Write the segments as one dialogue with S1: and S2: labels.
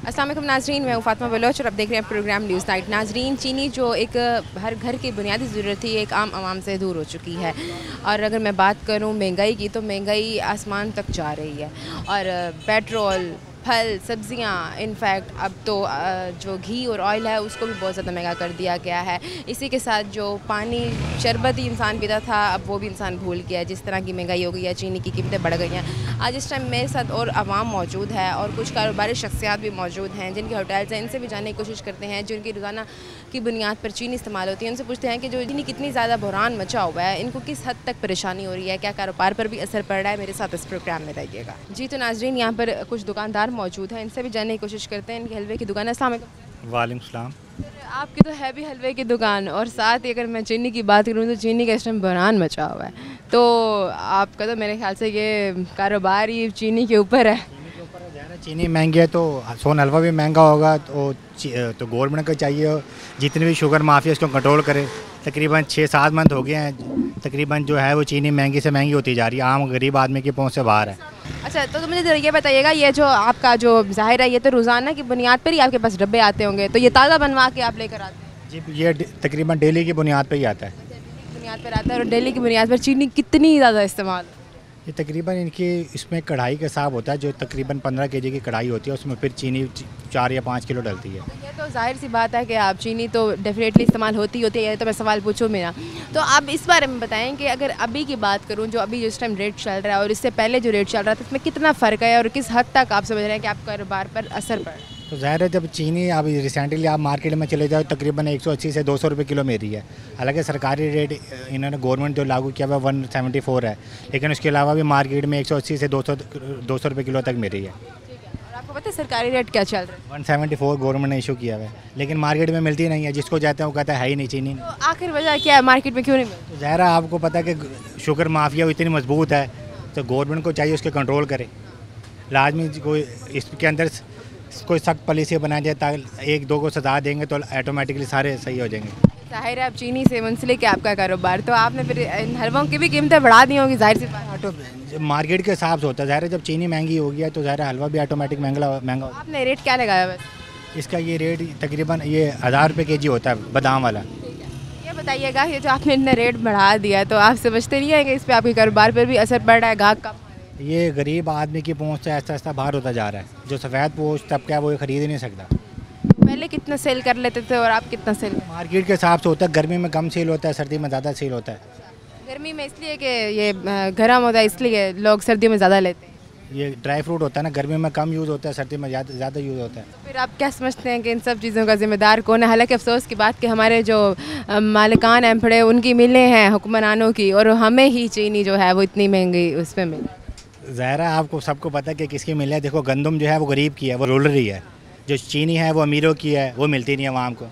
S1: अस्सलाम वालेकुम नाजरीन, मैं फ़ातिमा बलोच और अब देख रहे हैं प्रोग्राम न्यूज़ नाइट। नाजरीन, चीनी जो एक हर घर की बुनियादी ज़रूरत थी, एक आम आवाम से दूर हो चुकी है। और अगर मैं बात करूं महंगाई की, तो महंगाई आसमान तक जा रही है। और पेट्रोल, फल, सब्ज़ियाँ, इनफैक्ट अब तो जो घी और ऑयल है उसको भी बहुत ज़्यादा महंगा कर दिया गया है। इसी के साथ जो पानी शरबत ही इंसान पीता था, अब वो भी इंसान भूल गया है। जिस तरह की महंगाई हो गई है, चीनी की कीमतें बढ़ गई हैं। आज इस टाइम मेरे साथ और आवाम मौजूद है और कुछ कारोबारी शख्सियात भी मौजूद हैं जिनके होटल्स हैं। इनसे भी जानने की कोशिश करते हैं, जिनकी रोज़ाना की बुनियाद पर चीनी इस्तेमाल होती है। उनसे पूछते हैं कि जो चीनी कितनी ज़्यादा बहरान मचा हुआ है, इनको किस हद तक परेशानी हो रही है, क्या कारोबार पर भी असर पड़ रहा है। मेरे साथ इस प्रोग्राम में रहिएगा। जी तो नाजरीन, यहाँ पर कुछ दुकानदार मौजूद हैं, इनसे भी जानने की कोशिश करते हैं। इनकी हलवे की दुकान है। अस्सलाम वालेकुम।
S2: वालेकुम सलाम।
S1: आपकी तो है भी हलवे की दुकान, और साथ ही अगर मैं चीनी की बात करूँ तो चीनी का इस टाइम बहरान मचा हुआ है। तो आपका तो मेरे ख्याल से ये कारोबार ही चीनी के ऊपर है।
S2: चीनी महंगी है तो सोन हलवा भी महंगा होगा। तो गवर्नमेंट को चाहिए जितनी भी शुगर माफिया इसको कंट्रोल करे। तकरीबन 6-7 मंथ हो गए हैं, तकरीबन जो है वो चीनी महंगी से महंगी होती जा रही है। आम गरीब आदमी की पहुंच से बाहर है।
S1: अच्छा, तो मुझे ये बताइएगा, ये जो आपका जो ज़ाहिर है, ये तो रोज़ाना की बुनियाद पर ही आपके पास डब्बे आते होंगे, तो ये ताज़ा बनवा के आप लेकर आते हैं?
S2: जी, ये तकरीबन डेली की बुनियाद पर ही आता है।
S1: बुनियाद पर आता है। और डेली की बुनियाद पर चीनी कितनी ज़्यादा इस्तेमाल?
S2: ये तकरीबन इनकी इसमें कढ़ाई का हिसाब होता है, जो तकरीबन 15 kg की कढ़ाई होती है, उसमें फिर चीनी 4 या 5 किलो डलती है।
S1: ये तो जाहिर सी बात है कि आप चीनी तो डेफिनेटली इस्तेमाल होती है। ये तो मैं सवाल पूछूँ मेरा, तो आप इस बारे में बताएं कि अगर अभी की बात करूं, जो अभी जिस टाइम रेट चल रहा है और इससे पहले जो रेट चल रहा था, इसमें कितना फ़र्क है और किस हद तक आप समझ रहे हैं कि आपका कारोबार पर असर पड़ रहा है?
S2: तो ज़ाहिर है, जब चीनी अभी रिसेंटली आप मार्केट में चले जाओ तकरीबन 180 से 200 रुपये किलो में रही है। हालांकि सरकारी रेट इन्होंने गवर्नमेंट जो लागू किया हुआ 174 है, लेकिन उसके अलावा भी मार्केट में 180 से 200 रुपये किलो तक में रही है।
S1: और आपको पता है सरकारी रेट क्या चल रहा है?
S2: 174 गवर्नमेंट ने इशू किया हुआ है, लेकिन मार्केट में मिलती नहीं है। जिसको जाते हैं वो कहता है ही नहीं चीनी।
S1: तो आखिर वजह क्या है, मार्केट में क्यों नहीं मिलती?
S2: तो ज़ाहिर है, आपको पता है कि शुगर माफिया इतनी मजबूत है, तो गवर्नमेंट को चाहिए उसके कंट्रोल करे। लाजमी कोई इसके अंदर कोई सख्त पॉलिसी बनाई जाए, ताकि 1-2 को सजा देंगे तो ऑटोमेटिकली सारे सही हो जाएंगे।
S1: जाहिर है, अब चीनी से मुंसलिक है आपका कारोबार, तो आपने फिर इन हलवों की भी कीमतें बढ़ा दी होंगी, जाहिर सी बात।
S2: तो मार्केट के हिसाब से होता है। ज़ाहिर है, जब चीनी महंगी हो गया तो ज़ाहिर है हलवा भी ऑटोमेटिक महंगा।
S1: आपने रेट क्या लगाया बस?
S2: इसका ये रेट तकरीबन ये 1000 रुपये kg होता है, बादाम वाला।
S1: ये बताइएगा, ये जो आपने इतने रेट बढ़ा दिया, तो आप समझते नहीं है कि इस पर आपके कारोबार पर भी असर पड़ रहा है? गाहक का
S2: ये गरीब आदमी की पहुंच से ऐसा ऐसा बाहर होता जा रहा है। जो सफ़ेद पोश तबका है वो ये ख़रीद ही नहीं सकता।
S1: पहले कितना सेल कर लेते थे और आप कितना सेल?
S2: मार्केट के हिसाब से होता है। गर्मी में कम सेल होता है, सर्दी में ज़्यादा सेल होता है।
S1: गर्मी में इसलिए कि ये गर्म होता है, इसलिए लोग सर्दियों में ज़्यादा लेते हैं।
S2: ये ड्राई फ्रूट होता है ना, गर्मी में कम यूज़ होता है, सर्दी में ज़्यादा यूज़ होता है।
S1: फिर आप क्या समझते हैं कि इन सब चीज़ों का जिम्मेदार कौन है? हालांकि अफसोस की बात कि हमारे जो मालिकान एम्पड़े उनकी मिलें हैं हुक्मरानों की, और हमें ही चीनी जो है वो इतनी महंगी उस पर मिले।
S2: ज़ाहिर है, आपको सबको पता है कि किसकी मिल है। देखो, गंदम जो है वो गरीब की है, वो रूलरी है। जो चीनी है वो अमीरों की है, वो मिलती नहीं है आवाम को।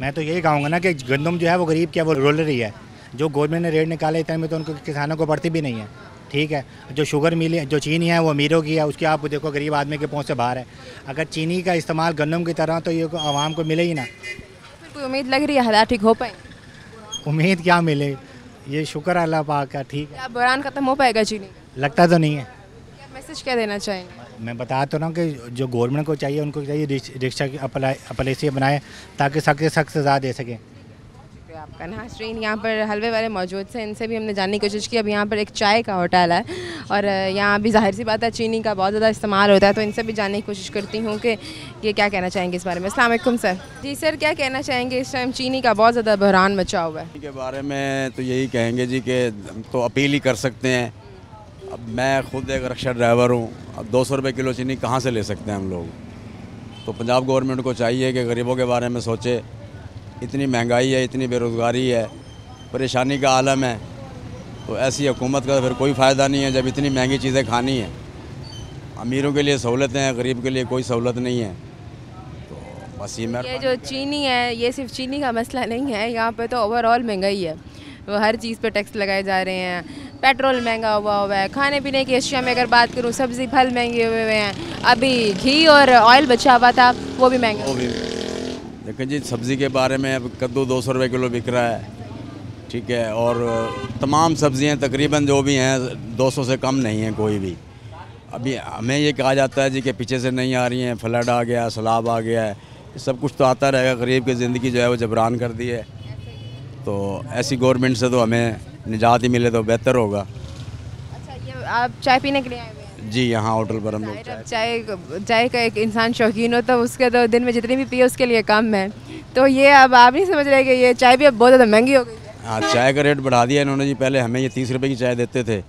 S2: मैं तो यही कहूँगा ना कि गंदम जो है वो गरीब की है, वो रूलरी है। जो गवर्नमेंट ने रेट निकाले इतने में तो उनको किसानों को पड़ती भी नहीं है। ठीक है, जो शुगर मिल जो चीनी है वो अमीरों की है, उसकी आप देखो गरीब आदमी के पहुँच से बाहर है। अगर चीनी का इस्तेमाल गंदम की तरह तो ये आवाम को मिले ही ना।
S1: फिर कोई उम्मीद लग रही है हालात ठीक हो पाए?
S2: उम्मीद क्या मिले, ये शुक्र अल्लाह पाक का। ठीक है,
S1: अब बहरान खत्म हो पाएगा चीनी?
S2: लगता तो नहीं है।
S1: मैसेज क्या देना चाहेंगे?
S2: मैं बता तो रहा हूँ कि जो गवर्नमेंट को चाहिए, उनको चाहिए रिक्शा की पॉलिसी बनाए, ताकि सख्त से सख्त सज़ा दे सकें।
S1: तो आपका नाजरीन, यहाँ पर हलवे वाले मौजूद थे, इनसे भी हमने जानने की कोशिश की। अब यहाँ पर एक चाय का होटल है और यहाँ भी जाहिर सी बात है चीनी का बहुत ज़्यादा इस्तेमाल होता है, तो इनसे भी जानने की कोशिश करती हूँ कि ये क्या कहना चाहेंगे इस बारे में। अस्सलाम वालेकुम सर। जी सर, क्या कहना चाहेंगे, इस टाइम चीनी का बहुत ज़्यादा बहरान मचा हुआ है?
S3: के बारे में तो यही कहेंगे जी कि हम तो अपील ही कर सकते हैं। अब मैं खुद एक रिक्शा ड्राइवर हूँ, अब 200 रुपये किलो चीनी कहाँ से ले सकते हैं हम लोग? तो पंजाब गवर्नमेंट को चाहिए कि गरीबों के बारे में सोचे। इतनी महंगाई है, इतनी बेरोज़गारी है, परेशानी का आलम है, तो ऐसी हुकूमत का फिर कोई फ़ायदा नहीं है जब इतनी महंगी चीज़ें खानी है। अमीरों के लिए सहूलतें हैं, गरीब के लिए कोई सहूलत नहीं है। तो बस
S1: ये जो चीनी है, ये सिर्फ चीनी का मसला नहीं है, यहाँ पे तो ओवरऑल महंगाई है। वो हर चीज़ पे टैक्स लगाए जा रहे हैं, पेट्रोल महंगा हुआ है, खाने पीने की अशिया में अगर बात करूँ, सब्ज़ी फल महंगे हुए हैं, अभी घी और ऑयल बचा हुआ था वो भी महंगा।
S3: वो भी देखिए जी, सब्ज़ी के बारे में अब कद्दू 200 रुपये किलो बिक रहा है। ठीक है, और तमाम सब्ज़ियाँ तकरीबन जो भी हैं 200 से कम नहीं हैं कोई भी। अभी हमें ये कहा जाता है जी कि पीछे से नहीं आ रही हैं, फ्लड आ गया, सैलाब आ गया है, ये सब कुछ तो आता रहेगा। गरीब की ज़िंदगी जो है वो जबरान कर दी है, तो ऐसी गवर्नमेंट से तो हमें निजात ही मिले तो बेहतर होगा।
S1: अच्छा, ये आप चाय पीने के लिए आए हुए हैं?
S3: जी, यहाँ होटल पर हम लोग
S1: चाय का एक इंसान शौकीन हो तो उसके तो दिन में जितनी भी पिए उसके लिए कम है। तो ये अब आप नहीं समझ रहे कि ये चाय भी अब बहुत ज़्यादा महंगी हो गई है?
S3: हाँ, चाय का रेट बढ़ा दिया इन्होंने जी। पहले हमें ये 30 रुपये की चाय देते थे,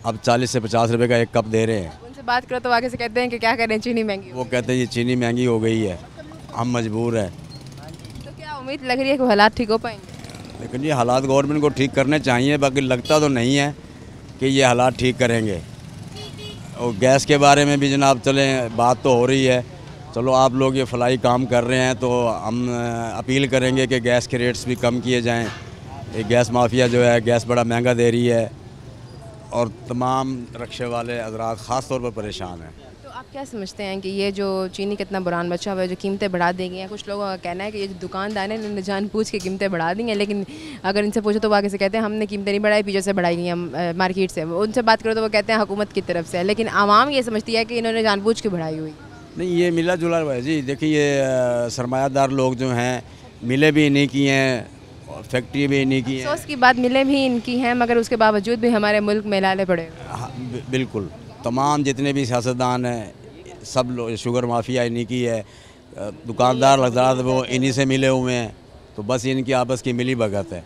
S3: अब 40 से 50 रुपये का एक कप दे रहे हैं।
S1: उनसे बात करो तो आगे से कहते हैं कि क्या करें, चीनी महंगी हो
S3: वो कहते हैं ये चीनी महंगी हो गई है, हम मजबूर हैं।
S1: गई। तो क्या उम्मीद लग रही है कि हालात ठीक हो पाएंगे?
S3: लेकिन ये हालात गवर्नमेंट को ठीक करने चाहिए, बाकी लगता तो नहीं है कि ये हालात ठीक करेंगे। और गैस के बारे में भी जनाब चलें, बात तो हो रही है। चलो आप लोग ये फलाई काम कर रहे हैं तो हम अपील करेंगे कि गैस के रेट्स भी कम किए जाएं। ये गैस माफिया जो है गैस बड़ा महंगा दे रही है और तमाम रक्शे वाले हज़रात ख़ास तौर पर परेशान हैं।
S1: तो आप क्या समझते हैं कि ये जो चीनी कितना बुरान बचा हुआ है, जो कीमतें बढ़ा दी गई हैं? कुछ लोगों का कहना है कि ये जो दुकानदार हैं इन्होंने जानबूझ के कीमतें बढ़ा दी हैं, लेकिन अगर इनसे पूछो तो वो आगे से कहते हैं हमने कीमतें नहीं बढ़ाई, पीछे से बढ़ाई गई हैं मार्केट से। उनसे बात करो तो वो कहते हैं हुकूमत की तरफ से, लेकिन आवाम ये समझती है कि इन्होंने जानबूझ के बढ़ाई हुई।
S3: नहीं, ये मिला जुला हुआ है जी। देखिए ये सरमायादार लोग जो हैं, मिले भी इन्हीं की हैं, फैक्ट्री भी इन्हीं की हैं।
S1: अफसोस की बात, मिले भी इनकी हैं मगर उसके बावजूद भी हमारे मुल्क में लाले पड़े।
S3: हाँ, बिल्कुल तमाम जितने भी सियासतदान हैं सब लोग, शुगर माफिया इन्हीं की है, दुकानदार हज़रात वो इन्हीं से मिले हुए हैं। तो बस इनकी आपस की मिली भगत है,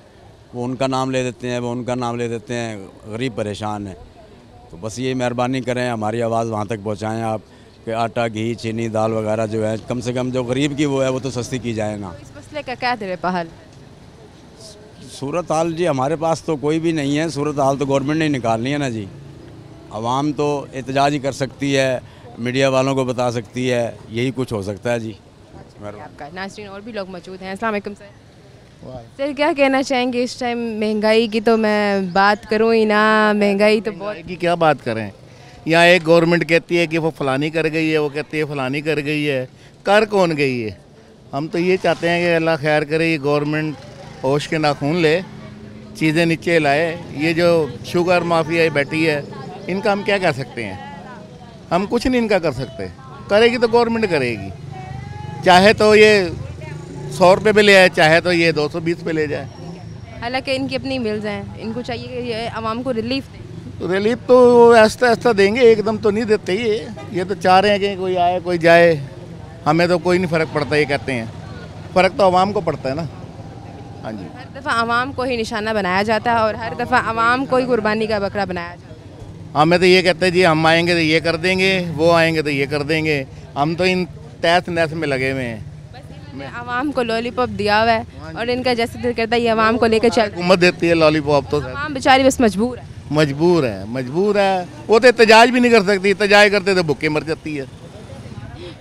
S3: वो उनका नाम ले देते हैं, वो उनका नाम ले देते हैं, गरीब परेशान है। तो बस ये मेहरबानी करें, हमारी आवाज़ वहाँ तक पहुँचाएँ आप कि आटा, घी, चीनी, दाल वगैरह जो है कम से कम जो गरीब की वो है वो तो सस्ती की जाए ना।
S1: इस मसले का क्या दर पहल?
S3: सूरत हाल जी हमारे पास तो कोई भी नहीं है, सूरत हाल तो गवर्नमेंट ने निकालनी है ना जी। आवाम तो एहतजाज ही कर सकती है, मीडिया वालों को बता सकती है, यही कुछ हो सकता है जी।
S1: आपका नाज़रीन और भी लोग मौजूद हैं। अस्सलाम वालेकुम सर। सर क्या कहना चाहेंगे इस टाइम महंगाई की? तो मैं बात करूँ ही ना, महंगाई तो बहुत।
S4: की क्या बात करें, यहाँ एक गवर्नमेंट कहती है कि वो फलानी कर गई है, वो कहती है फलानी कर गई है, कर कौन गई है? हम तो ये चाहते हैं कि अल्लाह खैर करे, ये गवर्नमेंट होश के नाखून ले, चीज़ें नीचे लाए। ये जो शुगर माफिया बैठी है इनका हम क्या कर सकते हैं? हम कुछ नहीं इनका कर सकते। करेगी तो गवर्नमेंट करेगी, चाहे तो ये 100 रुपये पे ले आए, चाहे तो ये 220 पे ले जाए।
S1: हालांकि इनकी अपनी मिल्स हैं, इनको चाहिए कि ये आवाम को रिलीफ दें।
S4: रिलीफ तो आहिस्ता आहिस्ता देंगे, एकदम तो नहीं देते। ये तो चाह रहे हैं कि कोई आए कोई जाए, हमें तो कोई नहीं फ़र्क पड़ता। ये कहते हैं फ़र्क तो आवाम को पड़ता है ना। हाँ जी,
S1: हर दफ़ा आवाम को ही निशाना बनाया जाता है और हर दफ़ा आवाम को ही कुर्बानी का बकरा बनाया जाता है।
S4: हमें तो ये कहते हैं जी हम आएंगे तो ये कर देंगे, वो आएंगे तो ये कर देंगे। हम तो इन तहस नहस में लगे हुए हैं।
S1: आवाम को लॉलीपॉप दिया हुआ है और इनका जैसे दिल करता है ये आवाम को लेकर चल।
S4: हुकूमत देती है लॉलीपॉप तो।
S1: आवाम बेचारी बस मजबूर है।
S4: मजबूर है। वो तो एहतजाज भी नहीं कर सकती, एहतजाज करते तो भूखे मर जाती है।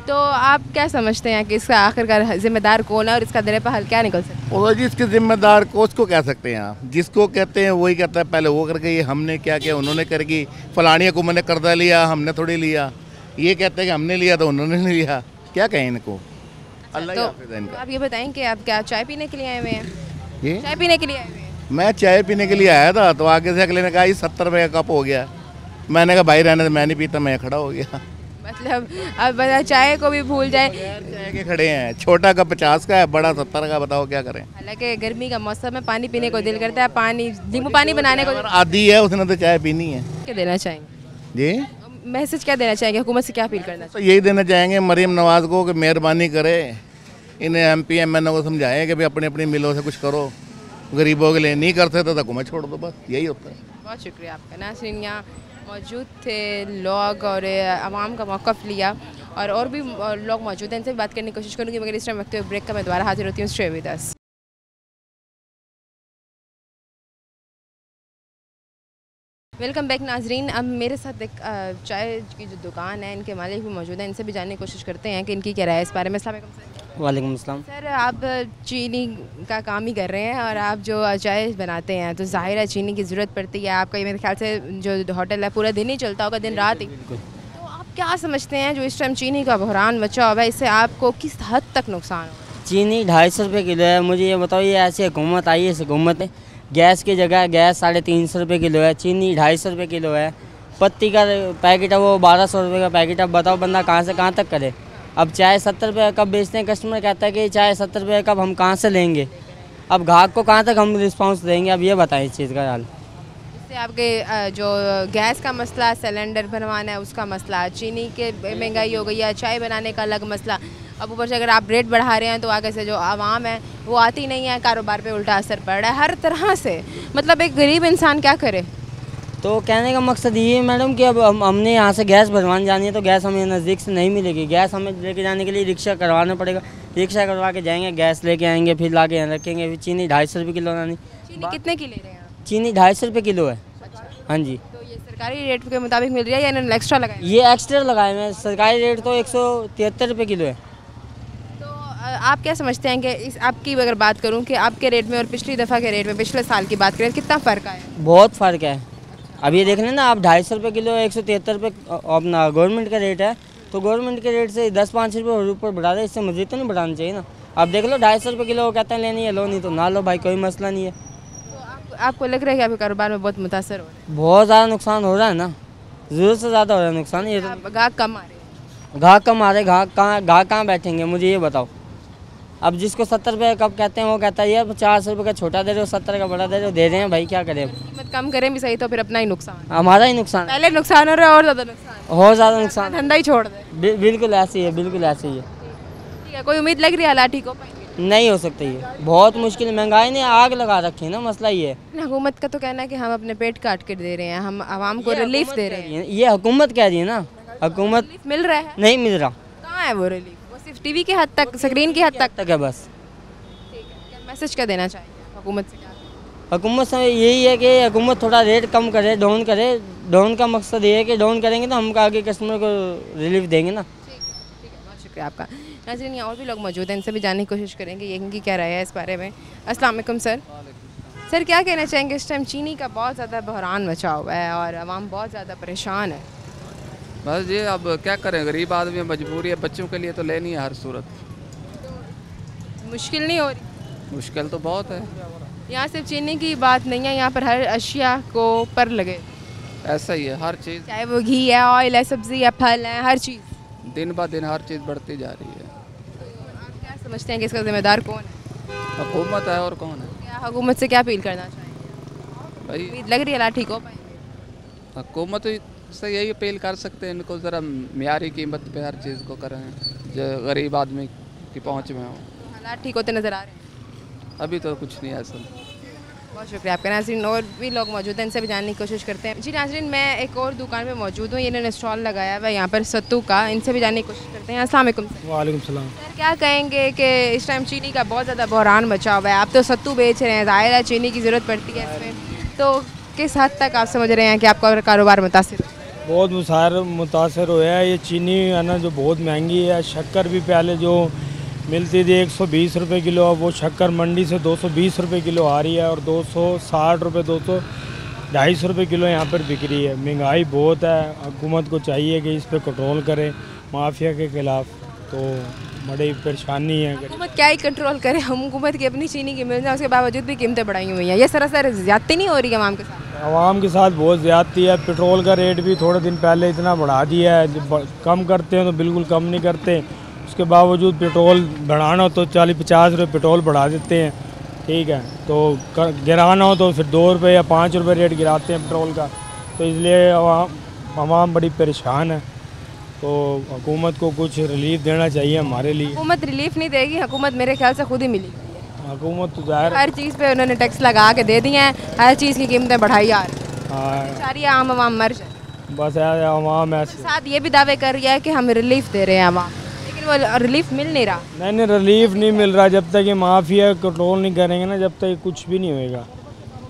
S1: तो आप क्या समझते हैं कि इसका आखिरकार जिम्मेदार कौन है और इसका दर पर हल क्या निकल सकता है?
S4: और जी इसके जिम्मेदार को उसको कह सकते हैं आप, जिसको कहते हैं वही कहता है पहले वो कर गई, हमने क्या किया उन्होंने कर गई, फलानी हुकूमत ने कर्जा लिया हमने थोड़ी लिया। ये कहते हैं कि हमने लिया तो उन्होंने नहीं लिया। क्या कहें इनको? अल्लाह ही हाफिज़ है इनका।
S1: आप ये बताएं कि आप क्या चाय पीने के लिए आए हुए हैं?
S4: ये
S1: चाय पीने के लिए आए हुए हैं?
S4: मैं चाय पीने के लिए आया था तो आगे से अगले ने कहा ये 70 रुपये का कप हो गया। मैंने कहा भाई रहने, मैं नहीं पीता, मैं खड़ा हो गया।
S1: मतलब अब चाय को भी भूल जाए।
S4: चाय के खड़े हैं, छोटा कप 50 का है, बड़ा 70 का, बताओ क्या करें।
S1: हालांकि गर्मी का मौसम है, पानी पीने को दिल करता है, पानी नींबू पानी बनाने को
S4: आदी है उसने तो चाय पीनी है।
S1: क्या देना चाहेंगे?
S4: जी
S1: मैसेज क्या देना चाहेंगे, हुकूमत से क्या अपील करना
S4: तो यही देना चाहेंगे मरीम नवाज़ को कि मेहरबानी करे, इन्हें MP MN को समझाएं कि भाई अपनी अपनी मिलों से कुछ करो, गरीबों के लिए नहीं करते तो हुकूमत छोड़ दो, बस यही होता है।
S1: बहुत शुक्रिया आपका। नाज़रीन यहाँ मौजूद थे लोग और आवाम का मौक़िफ़ लिया और भी लोग मौजूद हैं, इनसे भी बात करने की कोशिश करूँगी मगर इस टाइम वक्त ब्रेक का मैं दोबारा हाजिर होती हूँ। Stay with us. Welcome back नाजरीन। अब मेरे साथ एक चाय की जो दुकान है इनके मालिक भी मौजूद हैं, इनसे भी जानने की कोशिश करते हैं कि इनकी क्या राय है इस बारे में। अस्सलाम वालेकुम सर।
S5: वालेकुम अस्सलाम।
S1: सर आप चीनी का काम ही कर रहे हैं और आप जो चाय बनाते हैं तो ज़ाहिर है चीनी की ज़रूरत पड़ती है। आपका ये मेरे ख्याल से जो होटल है पूरा दिन ही चलता होगा, दिन रात ही। तो आप क्या समझते हैं जो इस टाइम चीनी का बहरान मचा हुआ है, इससे आपको किस हद तक नुकसान होगा?
S5: चीनी 250 रुपये किलो है। मुझे ये बताओ, ये ऐसी हुकूमत आई है, इस हुकूमत ने गैस की जगह गैस 350 रुपये किलो है, चीनी 250 रुपये किलो है। पत्ती का पैकेट है वो 1200 रुपये का पैकेट। अब बताओ बंदा कहाँ से कहाँ तक करे। अब चाय 70 रुपये का कप बेचते हैं, कस्टमर कहता है कि चाय 70 रुपये का कप हम कहाँ से लेंगे। अब ग्राहक को कहाँ तक हम रिस्पांस देंगे। अब ये बताएं इस चीज़ का हाल।
S1: इससे आपके जो गैस का मसला, सिलेंडर बनवाना है उसका मसला, चीनी के महंगाई हो गई है, चाय बनाने का अलग मसला। अब ऊपर से अगर आप रेट बढ़ा रहे हैं तो आगे से जो आवाम है वो आती नहीं है, कारोबार पे उल्टा असर पड़ रहा है हर तरह से। मतलब एक गरीब इंसान क्या करे।
S5: तो कहने का मकसद ये है मैडम कि अब हमने यहाँ से गैस भरवाने जानी है तो गैस हमें नज़दीक से नहीं मिलेगी। गैस हमें लेके जाने के लिए रिक्शा करवाना पड़ेगा। रिक्शा करवा के जाएंगे, गैस लेके आएंगे, फिर ला के यहाँ रखेंगे। फिर चीनी 250 रुपये किलो लानी।
S1: चीनी कितने की ले रहे हैं आप?
S5: चीनी 250 रुपये किलो है। हाँ जी।
S1: तो ये सरकारी रेट के मुताबिक मिल रही है या इन्होंने एक्स्ट्रा लगाया?
S5: ये एक्स्ट्रा लगाए हैं। सरकारी रेट तो 173 रुपये किलो है।
S1: तो आप क्या समझते हैं कि इस आपकी अगर बात करूं कि आपके रेट में और पिछली दफ़ा के रेट में, पिछले साल की बात करें, कितना फ़र्क आया?
S5: बहुत फ़र्क है। अब ये देख लें ना, आप 250 रुपये किलो 173 रुपये अपना गवर्नमेंट का रेट है। तो गवर्नमेंट के रेट से 10-5 रुपये ऊपर बढ़ा दे, इससे मज़ीद तो नहीं बढ़ाना चाहिए ना। आप देख लो 250 रुपये किलो वो कहते हैं लेनी है लो, नहीं तो ना लो भाई, कोई मसला नहीं है।
S1: तो आपको लग रहा है कि आपके कारोबार में बहुत मुतासर हो रहा है?
S5: बहुत ज़्यादा नुकसान हो रहा है ना, ज़रूरत से ज़्यादा हो रहा है नुकसान। ये तो
S1: गाहक कम आ रहे हैं।
S5: गाहक कम आ रहे, गाहक कहाँ बैठेंगे मुझे ये बताओ। अब जिसको 70 रुपये कप कहते हैं वो कहता है यार 50 रुपये का छोटा दे रहे हो, 70 का बड़ा दे रहे हो, दे रहे हैं भाई, क्या करें।
S1: कीमत कम करें भी सही तो फिर अपना ही नुकसान,
S5: हमारा ही नुकसान,
S1: पहले नुकसान हो रहा है और ज़्यादा नुकसान,
S5: बहुत ज़्यादा नुकसान।
S1: धंधा ही छोड़ दे।
S5: बिल्कुल ऐसे ही है, बिल्कुल ऐसे ही है।
S1: ठीक है, कोई उम्मीद लग रही है हालात ठीक हो पाएंगे?
S5: नहीं हो सकती है, बहुत मुश्किल। महंगाई ने आग लगा रखी है ना, मसला ये है।
S1: हुकूमत का तो कहना है कि हम अपने पेट काट के दे रहे हैं, हम आवाम को रिलीफ दे रहे हैं।
S5: ये हुकूमत कह रही है ना, हुकूमत
S1: रिलीफ मिल रहा है?
S5: नहीं मिल रहा।
S1: कहाँ है वो रिलीफ? वो सिर्फ टीवी की हद तक, स्क्रीन की हद तक
S5: है बस।
S1: मैसेज क्या देना चाहिए हुकूमत से? क्या
S5: हुकूमत से यही है कि हुकूमत थोड़ा रेट कम करे, डाउन करे। डाउन का मकसद ये है कि डाउन करेंगे तो हम आगे कस्टमर को रिलीफ देंगे ना।
S1: ठीक है, बहुत शुक्रिया आपका। नाज़रीन, यहाँ और भी लोग मौजूद हैं, इनसे भी जानने की कोशिश करेंगे ये इनकी क्या राय है इस बारे में। अस्सलाम वालेकुम सर। सर, क्या कहना चाहेंगे? इस टाइम चीनी का बहुत ज़्यादा बहरान मचा हुआ है और आवाम बहुत ज़्यादा परेशान है।
S6: बस ये अब क्या करें, गरीब आदमी मजबूरी है, बच्चों के लिए तो लेनी है हर सूरत।
S1: मुश्किल नहीं हो रही?
S6: मुश्किल तो बहुत है।
S1: यहाँ सिर्फ चीनी की बात नहीं है, यहाँ पर हर अशिया को पर लगे।
S6: ऐसा ही है हर चीज़,
S1: चाहे वो घी है, ऑयल है, सब्ज़ी है, फल है, हर चीज़
S6: दिन ब दिन हर चीज़ बढ़ती जा रही है।
S1: आप क्या समझते हैं कि इसका जिम्मेदार कौन है?
S6: हुकूमत है और कौन है।
S1: क्या हुकूमत से क्या अपील करना चाहेंगे?
S6: भाई
S1: उम्मीद लग रही है हालात ठीक हो पाएंगे?
S6: हुकूमत से यही अपील कर सकते हैं, इनको ज़रा मियारी कीमत पे हर चीज़ को करें जो गरीब आदमी की पहुँच में हो।
S1: हालात ठीक होते नज़र आ रहे हैं?
S6: अभी तो कुछ नहीं है ऐसा।
S1: बहुत शुक्रिया आपका। नाज़रीन, और भी लोग मौजूद हैं, इनसे भी जानने की कोशिश करते हैं। जी नाज़रीन, मैं एक और दुकान पे मौजूद हूँ, इन्होंने स्टॉल लगाया हुआ है यहाँ पर सत्तू का, इनसे भी जानने की कोशिश करते हैं। अस्सलाम वालेकुम सर।
S7: वालेकुम सलाम।
S1: सर, क्या कहेंगे कि इस टाइम चीनी का बहुत ज़्यादा बहरान बचा हुआ है? आप तो सत्तू बेच रहे हैं, ज़ाहिर है चीनी की ज़रूरत पड़ती है इसमें, तो किस हद तक आप समझ रहे हैं कि आपका कारोबार मुतासिर है?
S7: बहुत मुतासर हुआ है। ये चीनी है ना जो बहुत महंगी है। शक्कर भी पहले जो मिलती थी 120 रुपये किलो, अब वो शक्कर मंडी से 220 रुपये किलो आ रही है और 260 रुपये 250 रुपये किलो यहाँ पर बिक रही है। महंगाई बहुत है, हुकूमत को चाहिए कि इस पर कंट्रोल करे माफिया के खिलाफ, तो बड़ी परेशानी है।
S1: हुकूमत क्या ही कंट्रोल करे, हम हुकूमत की अपनी चीनी की मिल जाए, उसके बावजूद भी कीमतें बढ़ाई हुई हैं। ये सरासर ज़्यादती नहीं हो रही है आवाम के साथ?
S7: आवाम के साथ बहुत ज़्यादती है। पेट्रोल का रेट भी थोड़े दिन पहले इतना बढ़ा दिया है, कम करते हैं तो बिल्कुल कम नहीं करते, उसके बावजूद पेट्रोल बढ़ाना हो तो 40-50 रुपये पेट्रोल बढ़ा देते हैं। ठीक है, तो गिराना हो तो फिर 2 रुपये या 5 रुपये रेट गिराते हैं पेट्रोल का, तो इसलिए आवाम बड़ी परेशान है। तो हुकूमत को कुछ रिलीफ देना चाहिए हमारे लिए।
S1: हुकूमत रिलीफ नहीं देगी, हुकूमत मेरे ख्याल से खुद ही मिली।
S7: हुकूमत तो ज़ाहिर
S1: हर चीज़ पे उन्होंने टैक्स लगा के दे दिए हैं, हर चीज़ की कीमतें बढ़ाई आ रही हैं।
S7: हाँ,
S1: सारी आम आवाम मर जाए।
S7: बस आवाम ऐसे
S1: साथ ये भी दावे कर रही है कि हम रिलीफ दे रहे हैं आवाम, लेकिन वो रिलीफ मिल नहीं रहा।
S7: नहीं, रिलीफ नहीं मिल रहा। जब तक ये माफिया कंट्रोल नहीं करेंगे ना, जब तक कुछ भी नहीं होएगा।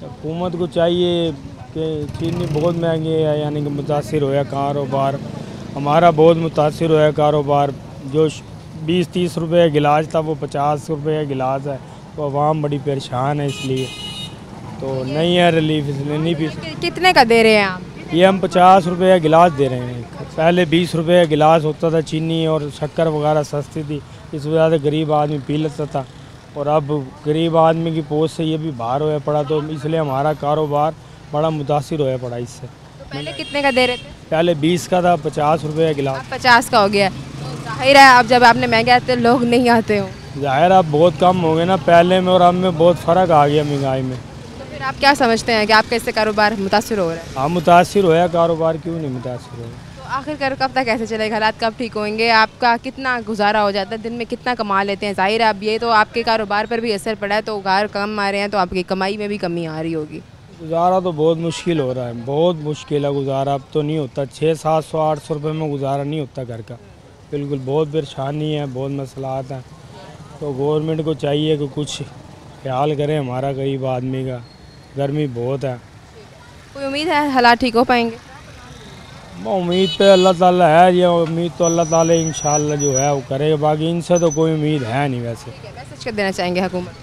S7: हुकूमत को चाहिए कि चीनी बहुत महंगी है, यानी कि मुतासिर होया कारोबार, हमारा बहुत मुतासिर होया कारोबार। जो 20-30 रुपये का गिलास था वो 50 रुपये का गिलास है, तो आवाम बड़ी परेशान है, इसलिए तो नहीं है रिलीफ, इसलिए नहीं पी।
S1: कितने का दे रहे हैं आप?
S7: ये हम 50 रुपये का गिलास दे रहे हैं। पहले 20 रुपये का गिलास होता था, चीनी और शक्कर वगैरह सस्ती थी, इस वजह से गरीब आदमी पी लेता था, और अब गरीब आदमी की पोस्ट से ये भी बाहर होया पड़ा, तो इसलिए हमारा कारोबार बड़ा मुतासिर होया पड़ा इससे।
S1: तो पहले कितने का दे रहे थे?
S7: पहले 20 का था, 50 रुपये गिलास।
S1: अब 50 का हो गया। तो जाहिर है अब जब आपने महंगे आते लोग नहीं आते हो।
S7: ज़ाहिर अब बहुत कम हो गए ना, पहले में और अब में बहुत फ़र्क आ गया महंगाई में।
S1: तो फिर आप क्या समझते हैं कि आपका इससे कारोबार मुतासर हो रहा है?
S7: हाँ मुतासिर होया, कारोबार क्यों नहीं मुतासिर होया।
S1: तो आखिरकार कब तक ऐसे चलेगा? हालात कब ठीक होंगे? आपका कितना गुजारा हो जाता है? दिन में कितना कमा लेते हैं? जाहिर है अब ये तो आपके कारोबार पर भी असर पड़ा है, तो उगार कम आ रहे हैं तो आपकी कमाई में भी कमी आ रही होगी।
S7: गुजारा तो बहुत मुश्किल हो रहा है, बहुत मुश्किल है गुजारा। अब तो नहीं होता, 600-700-800 रुपये में गुजारा नहीं होता घर का। बिल्कुल बहुत परेशानी है, बहुत मसलात हैं। तो गवर्नमेंट को चाहिए कि कुछ ख्याल करें हमारा गरीब आदमी का। गर्मी बहुत है।
S1: कोई उम्मीद है हालात ठीक हो पाएंगे?
S7: उम्मीद पे अल्लाह ताला है, ये उम्मीद तो अल्लाह ताला इंशाल्लाह जो है वो करेगा, बाकी इनसे तो कोई उम्मीद है नहीं। वैसे
S1: मैसेज कर देना चाहेंगे हुकूमत?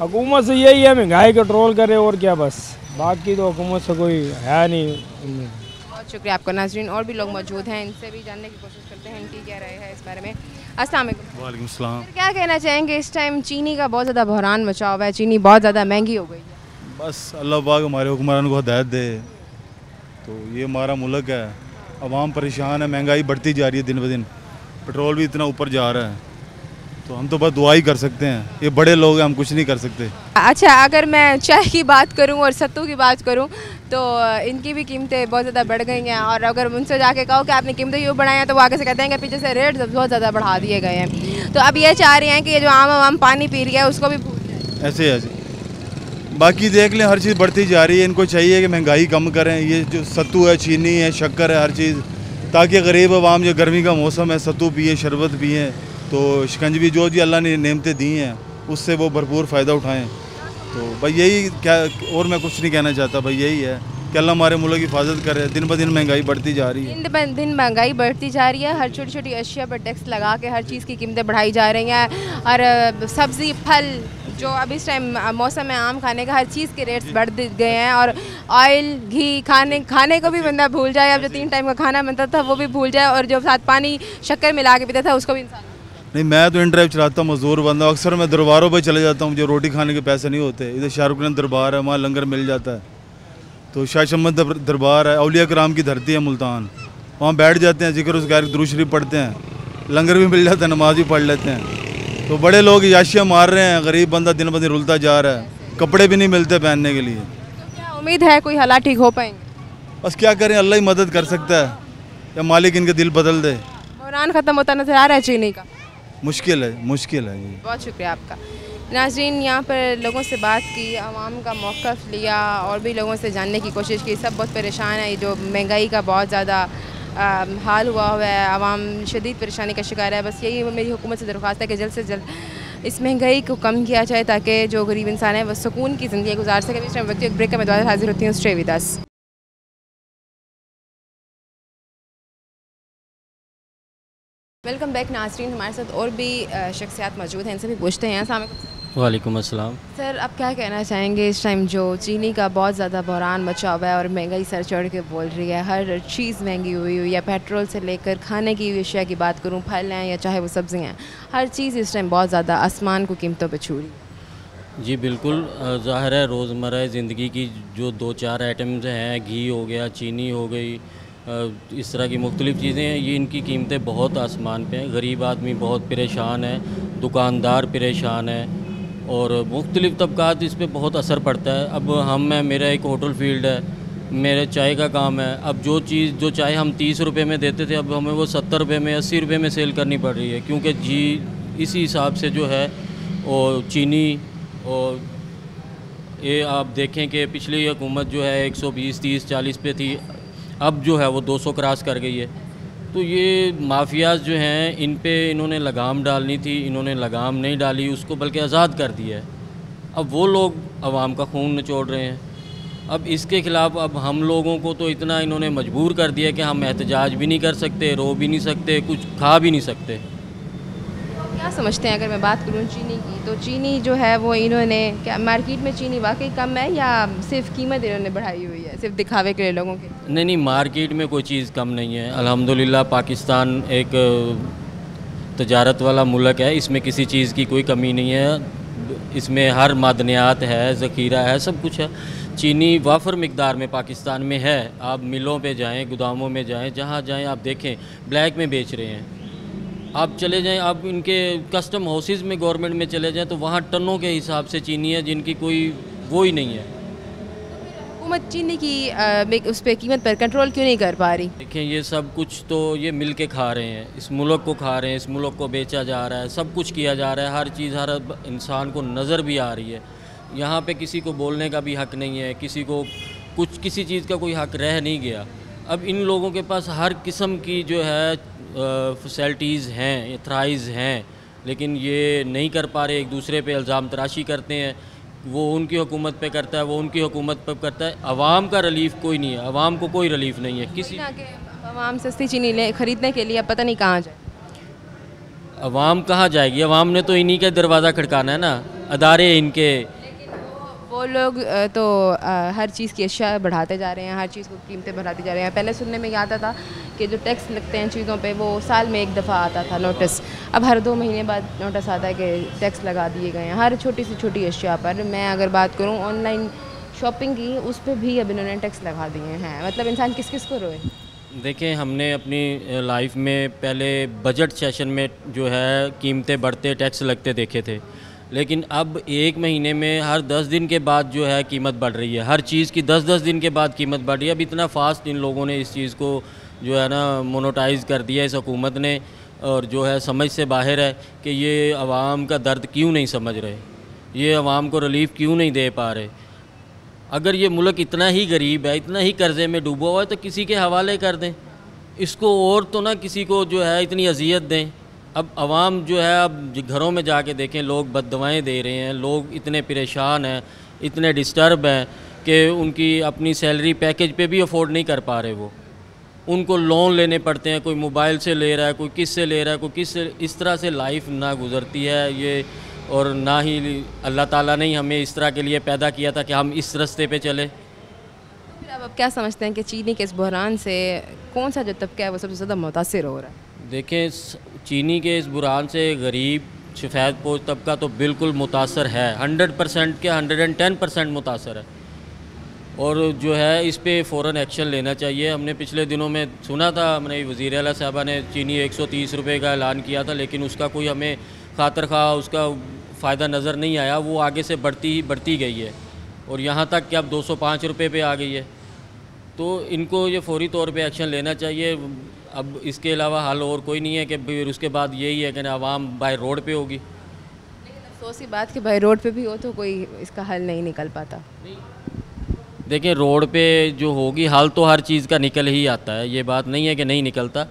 S7: हुकूमत से यही है महंगाई कंट्रोल करे और क्या, बस बाकी तो हुकूमत से कोई है नहीं।
S1: बहुत शुक्रिया आपका नाज़रीन। और भी लोग मौजूद हैं, इनसे भी जानने की कोशिश करते हैं इनकी क्या राय है इस बारे में। अस्सलाम वालेकुम।
S8: वालेकुम सलाम।
S1: क्या कहना चाहेंगे, इस टाइम चीनी का बहुत ज़्यादा बहरान मचा हुआ है, चीनी बहुत ज़्यादा महंगी हो गई है।
S8: बस अल्लाह पाक हमारे हुक्मरान को हदायत दे। तो ये हमारा मुल्क है, अवाम परेशान है, महंगाई बढ़ती जा रही है दिन ब दिन, पेट्रोल भी इतना ऊपर जा रहा है। तो हम तो बस दुआ ही कर सकते हैं, ये बड़े लोग हैं, हम कुछ नहीं कर सकते।
S1: अच्छा, अगर मैं चाय की बात करूं और सत्तू की बात करूं तो इनकी भी कीमतें बहुत ज़्यादा बढ़ गई हैं, और अगर उनसे जाके कहो कि आपने कीमतें क्यों बढ़ाई हैं तो वो आगे से कहते हैं कि पीछे से रेट बहुत ज़्यादा बढ़ा दिए गए हैं। तो अब ये चाह रहे हैं कि ये जो आम पानी पी रही है उसको भी भूल जाए।
S8: ऐसे बाकी देख लें, हर चीज़ बढ़ती जा रही है। इनको चाहिए कि महंगाई कम करें। ये जो सत्तू है, चीनी है, शक्कर है, हर चीज़, ताकि गरीब अवाम, जो गर्मी का मौसम है, सत्तू पिए, शरबत पिए, तो शिकंजवी जो जी अल्लाह ने नेमतें दी हैं उससे वो भरपूर फ़ायदा उठाएं। तो भाई यही क्या, और मैं कुछ नहीं कहना चाहता, भाई यही है कि अल्लाह हमारे मुल्क की हिफाजत करे। दिन ब दिन महंगाई बढ़ती जा रही है,
S1: दिन ब दिन महंगाई बढ़ती जा रही है। हर छोटी छोटी अशिया पर टैक्स लगा के हर चीज़ की कीमतें बढ़ाई जा रही हैं, और सब्ज़ी, फल, जो अब इस टाइम मौसम है आम खाने का, हर चीज़ के रेट्स बढ़ गए हैं। और ऑयल, घी, खाने को भी बंदा भूल जाए। अब जो 3 टाइम का खाना बनता था वो भी भूल जाए, और जो साथ पानी शक्कर मिला के पीता था उसको भी इंसान
S8: नहीं। मैं तो इन ड्राइव चलाता हूँ, मजदूर बंदा। अक्सर मैं दरबारों पर चले जाता हूँ, जो रोटी खाने के पैसे नहीं होते। इधर शाहरुख दरबार है, वहाँ लंगर मिल जाता है। तो शाह शम्मद दरबार है, औलिया कराम की धरती है मुल्तान, वहाँ बैठ जाते हैं, जिक्र उसका दुरूद शरीफ पढ़ते हैं, लंगर भी मिल जाता है, नमाज भी पढ़ लेते हैं। तो बड़े लोग याशियाँ मार रहे हैं, गरीब बंदा दिन ब दिन रुलता जा रहा है, कपड़े भी नहीं मिलते पहनने के लिए।
S1: तो क्या उम्मीद है कोई हालात ठीक हो पाएंगे?
S8: बस क्या करें, अल्लाह ही मदद कर सकता है, या मालिक इनके दिल बदल दे।
S1: बहरान ख़त्म होता नजर आ रहा है चीनी का?
S8: मुश्किल है, मुश्किल है ये।
S1: बहुत शुक्रिया आपका। नाज़रीन, यहाँ पर लोगों से बात की, आवाम का मौक़िफ़ लिया, और भी लोगों से जानने की कोशिश की। सब बहुत परेशान है, जो महंगाई का बहुत ज़्यादा हाल हुआ है, आवाम शदीद परेशानी का शिकार है। बस यही मेरी हुकूमत से दरख्वास्त है कि जल्द से जल्द इस महंगाई को कम किया जाए, ताकि जो गरीब इंसान है वह सुकून की ज़िंदगी गुजार सके। इस टाइम वक्त एक ब्रेक का मैं दोबारा हाजिर होती हूँ। Stay with us. Welcome back नाज़रीन। हमारे साथ और भी शख्सियात मौजूद हैं, इनसे भी पूछते हैं। अस्सलाम वालेकुम।
S9: वालेकुम अस्सलाम।
S1: सर, आप क्या कहना चाहेंगे, इस टाइम जो चीनी का बहुत ज़्यादा बहरान मचा हुआ है और महंगाई सर चढ़ के बोल रही है, हर चीज़ महंगी हुई है, पेट्रोल से लेकर खाने की अशिया की बात करूँ, फल हैं या चाहे वो सब्ज़ियाँ हैं, हर चीज़ इस टाइम बहुत ज़्यादा आसमान को कीमतों पर छू रही है।
S9: जी बिल्कुल, ज़ाहिर है रोज़मर्रा ज़िंदगी की जो 2-4 आइटम्स हैं, घी हो गया, चीनी हो गई, इस तरह की मुख्तलिफ़ चीज़ें हैं, ये इनकी कीमतें बहुत आसमान पे हैं। गरीब आदमी बहुत परेशान है, दुकानदार परेशान है, और मुख्तलिफ़ तबकात इस पे बहुत असर पड़ता है। अब मेरा एक होटल फील्ड है, मेरे चाय का काम है। अब जो चाय हम 30 रुपये में देते थे, अब हमें वो 70 रुपये में, 80 रुपये में सेल करनी पड़ रही है, क्योंकि जी इसी हिसाब से जो है और चीनी, और ये आप देखें कि पिछली हुकूमत जो है 120, 30, 40 पे थी, अब जो है वो 200 क्रॉस कर गई है। तो ये माफियाज जो हैं, इन पे इन्होंने लगाम डालनी थी, इन्होंने लगाम नहीं डाली, उसको बल्कि आज़ाद कर दिया है। अब वो लोग आवाम का खून निचोड़ रहे हैं। अब इसके ख़िलाफ़ अब हम लोगों को तो इतना इन्होंने मजबूर कर दिया कि हम एहतजाज भी नहीं कर सकते, रो भी नहीं सकते, कुछ खा भी नहीं सकते।
S1: क्या समझते हैं, अगर मैं बात करूँ चीनी की, तो चीनी जो है वो इन्होंने क्या मार्केट में चीनी वाकई कम है, या सिर्फ कीमत इन्होंने बढ़ाई हुई है सिर्फ दिखावे के लिए लोगों के?
S9: नहीं, मार्केट में कोई चीज़ कम नहीं है। अल्हम्दुलिल्लाह पाकिस्तान एक तजारत वाला मुल्क है, इसमें किसी चीज़ की कोई कमी नहीं है, इसमें हर मादनियात है, ज़ख़ीरा है, सब कुछ है। चीनी वाफर मिकदार में पाकिस्तान में है। आप मिलों पे जाएं, गोदामों में जाएं, जहाँ जाएं आप देखें ब्लैक में बेच रहे हैं। आप चले जाएं, आप इनके कस्टम हाउसेस में गवर्नमेंट में चले जाएं तो वहाँ टनों के हिसाब से चीनी है जिनकी कोई वो ही नहीं है।
S1: हुकूमत चीनी की उस पर कीमत पर कंट्रोल क्यों नहीं कर पा रही?
S9: देखें ये सब कुछ तो ये मिल के खा रहे हैं, इस मुल्क को खा रहे हैं, इस मुल्क को बेचा जा रहा है, सब कुछ किया जा रहा है, हर चीज़ हर इंसान को नज़र भी आ रही है। यहाँ पे किसी को बोलने का भी हक़ नहीं है, किसी को कुछ किसी चीज़ का कोई हक़ रह नहीं गया। अब इन लोगों के पास हर किस्म की जो है फैसिलिटीज़ हैं, एथराइज़ हैं, लेकिन ये नहीं कर पा रहे। एक दूसरे पे इल्ज़ाम तराशी करते हैं, वो उनकी हुकूमत पे करता है, वो उनकी हुकूमत पे करता है। अवाम का रिलीफ कोई नहीं है, अवाम को कोई रिलीफ नहीं है। किसी
S1: अवाम सस्ती चीनी खरीदने के लिए अब पता नहीं कहाँ जाए।
S9: अवाम कहाँ जाएगी? अवाम ने तो इन्हीं का दरवाज़ा खड़काना है ना, अदारे इनके।
S1: वो लोग तो हर चीज़ की अशिया बढ़ाते जा रहे हैं, हर चीज़ को कीमतें बढ़ाते जा रहे हैं। पहले सुनने में ये आता था कि जो टैक्स लगते हैं चीज़ों पे वो साल में एक दफ़ा आता था नोटिस, अब हर 2 महीने बाद नोटिस आता है कि टैक्स लगा दिए गए हैं हर छोटी से छोटी अशिया पर। मैं अगर बात करूँ ऑनलाइन शॉपिंग की, उस पर भी अब इन्होंने टैक्स लगा दिए हैं। मतलब इंसान किस किस को रोए?
S9: देखें, हमने अपनी लाइफ में पहले बजट सेशन में जो है कीमतें बढ़ते टैक्स लगते देखे थे, लेकिन अब 1 महीने में हर 10 दिन के बाद जो है कीमत बढ़ रही है। हर चीज़ की 10-10 दिन के बाद कीमत बढ़ रही है। अब इतना फास्ट इन लोगों ने इस चीज़ को जो है ना मोनेटाइज़ कर दिया इस हुकूमत ने, और जो है समझ से बाहर है कि ये आवाम का दर्द क्यों नहीं समझ रहे, ये आवाम को रिलीफ क्यों नहीं दे पा रहे। अगर ये मुल्क इतना ही गरीब है, इतना ही कर्ज़े में डूबा हुआ है तो किसी के हवाले कर दें इसको, और तो ना किसी को जो है इतनी अजियत दें। अब आवाम जो है, अब घरों में जाके देखें, लोग बद्दुआएं दे रहे हैं, लोग इतने परेशान हैं, इतने डिस्टर्ब हैं कि उनकी अपनी सैलरी पैकेज पे भी अफोर्ड नहीं कर पा रहे। वो उनको लोन लेने पड़ते हैं, कोई मोबाइल से ले रहा है, कोई किस से ले रहा है, कोई किस से। इस तरह से लाइफ ना गुज़रती है ये, और ना ही अल्लाह ताला ने हमें इस तरह के लिए पैदा किया था कि हम इस रास्ते पे चले।
S1: फिर अब क्या समझते हैं कि चीनी के इस बहरान से कौन सा जो तबका है वो सबसे ज़्यादा मुतासिर हो रहा है?
S9: देखें, चीनी के इस बुरान से गरीब सफ़ेद पोश तबका तो बिल्कुल मुतासर है, 100% के 110% मुतासर है। और जो है इस पे फ़ौरन एक्शन लेना चाहिए। हमने पिछले दिनों में सुना था, हमने वज़ीर आला साहबा ने चीनी 130 रुपये का ऐलान किया था, लेकिन उसका कोई हमें खातर खा उसका फ़ायदा नज़र नहीं आया। वो आगे से बढ़ती गई है और यहाँ तक कि अब 205 रुपये पे आ गई है। तो इनको ये फौरी तौर पे एक्शन लेना चाहिए। अब इसके अलावा हल और कोई नहीं है कि फिर उसके बाद यही है कि आवाम बाय रोड पे होगी।
S1: अफसोस की बात कि बाय रोड पे भी हो तो कोई इसका हल नहीं निकल पाता।
S9: देखें, रोड पे जो होगी हल तो हर चीज़ का निकल ही आता है, ये बात नहीं है कि नहीं निकलता।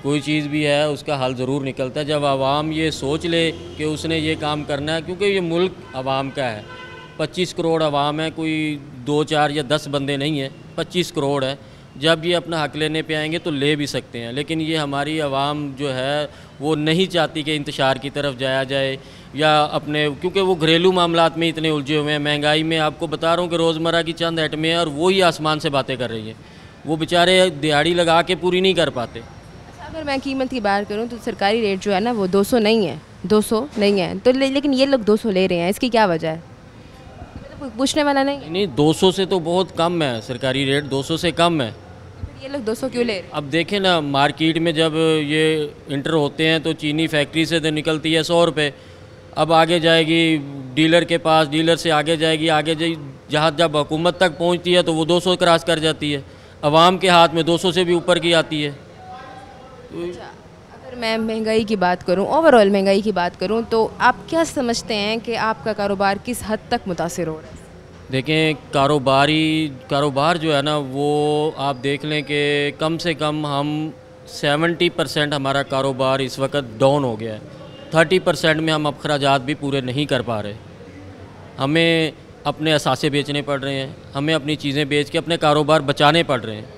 S9: कोई चीज़ भी है उसका हल ज़रूर निकलता है जब आवाम ये सोच ले कि उसने ये काम करना है। क्योंकि ये मुल्क आवाम का है, 25 करोड़ आवाम है, कोई 2, 4 या 10 बंदे नहीं है, 25 करोड़ है। जब ये अपना हक़ लेने पे आएंगे तो ले भी सकते हैं, लेकिन ये हमारी आवाम जो है वो नहीं चाहती कि इंतशार की तरफ जाया जाए या अपने, क्योंकि वो घरेलू मामलात में इतने उलझे हुए हैं। महंगाई में आपको बता रहा हूँ कि रोज़मर्रा की चंद आइटमें हैं और वो ही आसमान से बातें कर रही हैं। वो बेचारे दिहाड़ी लगा के पूरी नहीं कर पाते।
S1: अगर मैं कीमत की बात करूँ तो सरकारी रेट जो है ना वो 200 नहीं है, 200 नहीं है तो लेकिन ये लोग 200 ले रहे हैं, इसकी क्या वजह है? कोई पूछने वाला नहीं।
S9: 200 से तो बहुत कम है, सरकारी रेट 200 से कम है।
S1: ये लोग 200 क्यों ले रहे हैं?
S9: अब देखें ना, मार्केट में जब ये इंटर होते हैं तो चीनी फैक्ट्री से तो निकलती है 100 रुपये, अब आगे जाएगी डीलर के पास, डीलर से आगे जाएगी, जहाँ जब हुकूमत तक पहुँचती है तो वो 200 क्रॉस कर जाती है, आवाम के हाथ में 200 से भी ऊपर की आती है।
S1: अच्छा, अगर मैं महंगाई की बात करूं, ओवरऑल महंगाई की बात करूं, तो आप क्या समझते हैं कि आपका कारोबार किस हद तक मुतासिर हो रहा है?
S9: देखें, कारोबार जो है ना वो आप देख लें कि कम से कम हम 70% हमारा कारोबार इस वक्त डाउन हो गया है। 30% में हम अखराजात भी पूरे नहीं कर पा रहे। हमें अपने असासे बेचने पड़ रहे हैं, हमें अपनी चीज़ें बेच के अपने कारोबार बचाने पड़ रहे हैं।